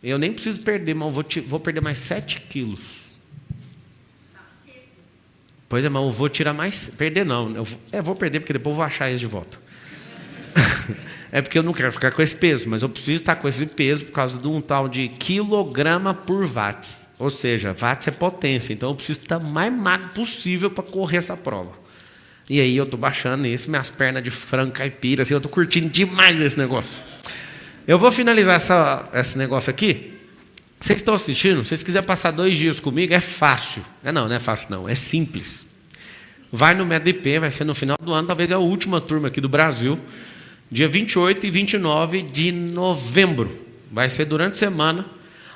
Eu nem preciso perder, mas eu vou perder mais 7 quilos. Pois é, mas eu vou tirar mais... Perder não. Eu vou perder porque depois eu vou achar eles de volta. É porque eu não quero ficar com esse peso, mas eu preciso estar com esse peso por causa de um tal de quilograma por watts. Ou seja, watts é potência. Então eu preciso estar o mais magro possível para correr essa prova. E aí eu estou baixando isso, minhas pernas de frango caipira, assim, eu estou curtindo demais esse negócio. Eu vou finalizar esse negócio aqui. Vocês que estão assistindo, se vocês quiserem passar 2 dias comigo, é fácil. Não é fácil não, é simples. Vai no MEDP, vai ser no final do ano, talvez é a última turma aqui do Brasil, dia 28 e 29 de novembro. Vai ser durante a semana.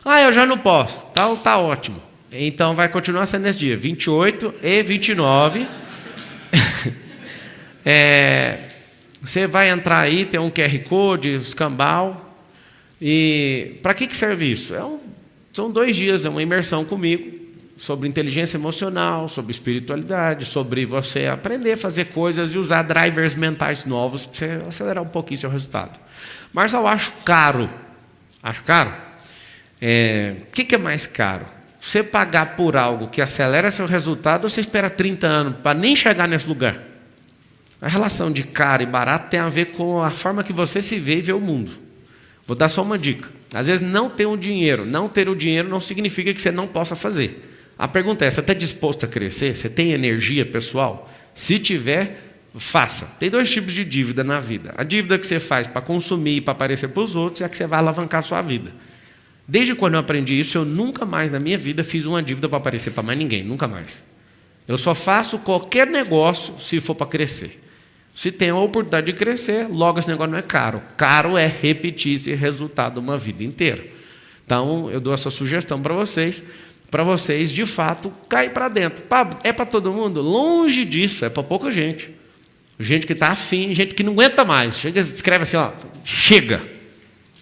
Eu já não posso. Tá ótimo. Então vai continuar sendo esse dia, 28 e 29. Você vai entrar aí, tem um QR Code, escambau. E para que serve isso? São 2 dias, é uma imersão comigo sobre inteligência emocional, sobre espiritualidade, sobre você aprender a fazer coisas e usar drivers mentais novos para você acelerar um pouquinho seu resultado. Mas eu acho caro. Acho caro? O que é mais caro? Você pagar por algo que acelera seu resultado ou você espera 30 anos para nem chegar nesse lugar? A relação de caro e barato tem a ver com a forma que você se vê e vê o mundo. Vou dar só uma dica. Às vezes não ter o dinheiro não significa que você não possa fazer. A pergunta é, você está disposto a crescer? Você tem energia pessoal? Se tiver, faça. Tem 2 tipos de dívida na vida. A dívida que você faz para consumir, para aparecer para os outros, é a que você vai alavancar a sua vida. Desde quando eu aprendi isso, eu nunca mais na minha vida fiz uma dívida para aparecer para mais ninguém, nunca mais. Eu só faço qualquer negócio se for para crescer. Se tem a oportunidade de crescer, logo esse negócio não é caro. Caro é repetir esse resultado uma vida inteira. Então, eu dou essa sugestão para vocês, de fato, cair para dentro. É para todo mundo? Longe disso, é para pouca gente. Gente que está afim, gente que não aguenta mais. Chega, escreve assim, ó, chega.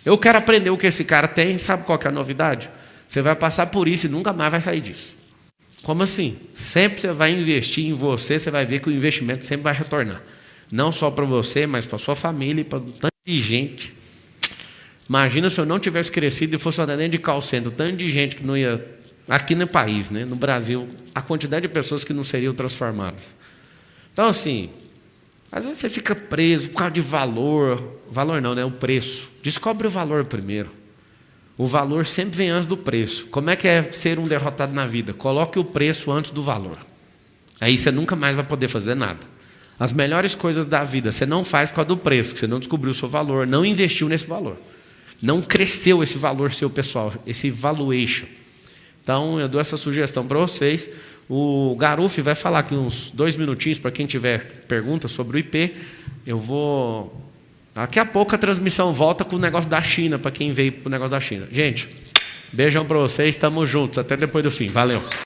Eu quero aprender o que esse cara tem, sabe qual que é a novidade? Você vai passar por isso e nunca mais vai sair disso. Como assim? Sempre você vai investir em você, você vai ver que o investimento sempre vai retornar. Não só para você, mas para sua família e para um tanto de gente. Imagina se eu não tivesse crescido e fosse um atendente de call center, tanto de gente que não ia... Aqui no país, né, no Brasil, a quantidade de pessoas que não seriam transformadas. Então, assim, às vezes você fica preso por causa de valor. Valor não, né? O preço. Descobre o valor primeiro. O valor sempre vem antes do preço. Como é que é ser um derrotado na vida? Coloque o preço antes do valor. Aí você nunca mais vai poder fazer nada. As melhores coisas da vida você não faz por causa do preço, porque você não descobriu o seu valor, não investiu nesse valor. Não cresceu esse valor seu pessoal, esse valuation. Então, eu dou essa sugestão para vocês. O Garuf vai falar aqui uns 2 minutinhos para quem tiver perguntas sobre o IP. Eu vou... Daqui a pouco a transmissão volta com o negócio da China, para quem veio para o negócio da China. Gente, beijão para vocês, estamos juntos. Até depois do fim. Valeu.